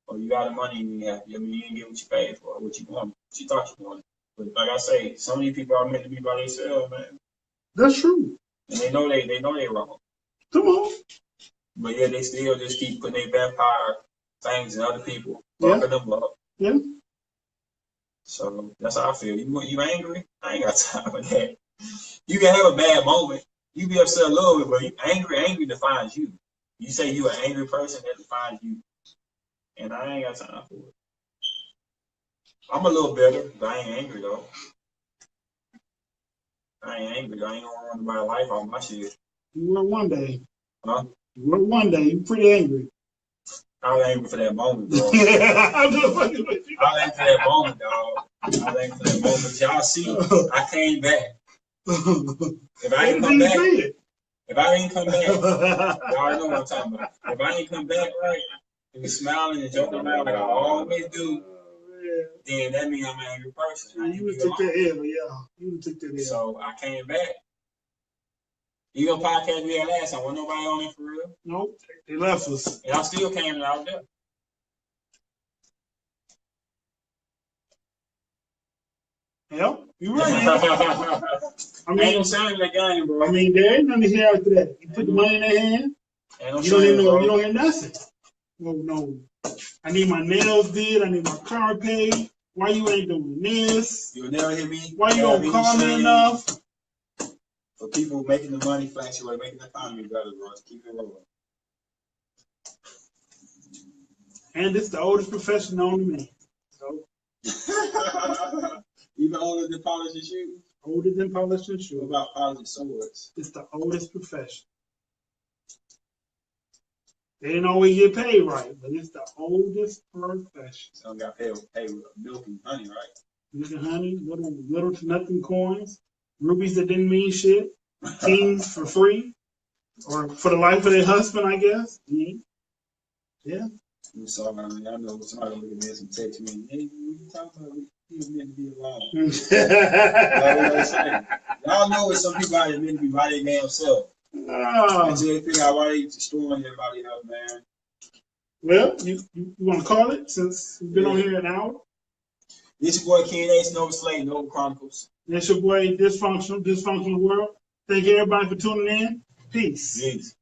or you got the money and you ain't happy. I mean, you didn't get what you paid for, what you wanted, what you thought you wanted. But like I say, so many people are meant to be by themselves, man. That's true. And they know they wrong. Come on. But yeah, they still just keep putting their vampire things in other people, fucking them up. Yeah. So that's how I feel. You angry? I ain't got time for that. You can have a bad moment. You be upset a little bit, but you angry defines you. You say you an angry person, that defines you. And I ain't got time for it. I'm a little better, but I ain't angry though. I ain't angry. I ain't gonna run my life on my shit. You were one day. Huh? You were one day. You pretty angry. I was angry for that moment, bro. I'm just fucking with you. I was angry for that moment, dog. I was angry for that moment. Y'all see, I came back. If I ain't come back, y'all already know what I'm talking about. If I ain't come back right, and be smiling and joking around like I always do, then that means I'm an angry person. You would took that L, yeah. You would took that L. So I came back. Even podcast we had last time, wasn't nobody on it for real? Nope, they left us. And I still came out there. Yep, you're right. I mean, ain't no sound in that game, bro. I mean, there ain't nothing here after that. You put the money in their hand, you don't hear nothing. No. I need my nails did. I need my car paid. Why you ain't doing this? You'll never hear me. Why you don't call me enough? For people making the money fluctuate, making the economy better, bro. Keep it rolling. And it's the oldest profession known to me. So even older than polishing shoes? Older than polishing shoes. What about polishing swords? It's the oldest profession. They didn't always get paid right, but it's the oldest profession. Some got paid with milk and honey, right? Milk and honey, little to nothing coins, rubies that didn't mean shit, teens for free, or for the life of their husband, I guess. Yeah. I'm sorry, I mean, I know somebody look at this and text me, hey, what you talking about? He's meant to be alone. Y'all know it's some people out there meant to be by their damn self. Until they figure out why they destroying everybody else, man. Well, you want to call it since we've been on here an hour? This your boy Ken Ace, Nova Slate, Nova Chronicles. This your boy Dysfunctional World. Thank you everybody for tuning in. Peace.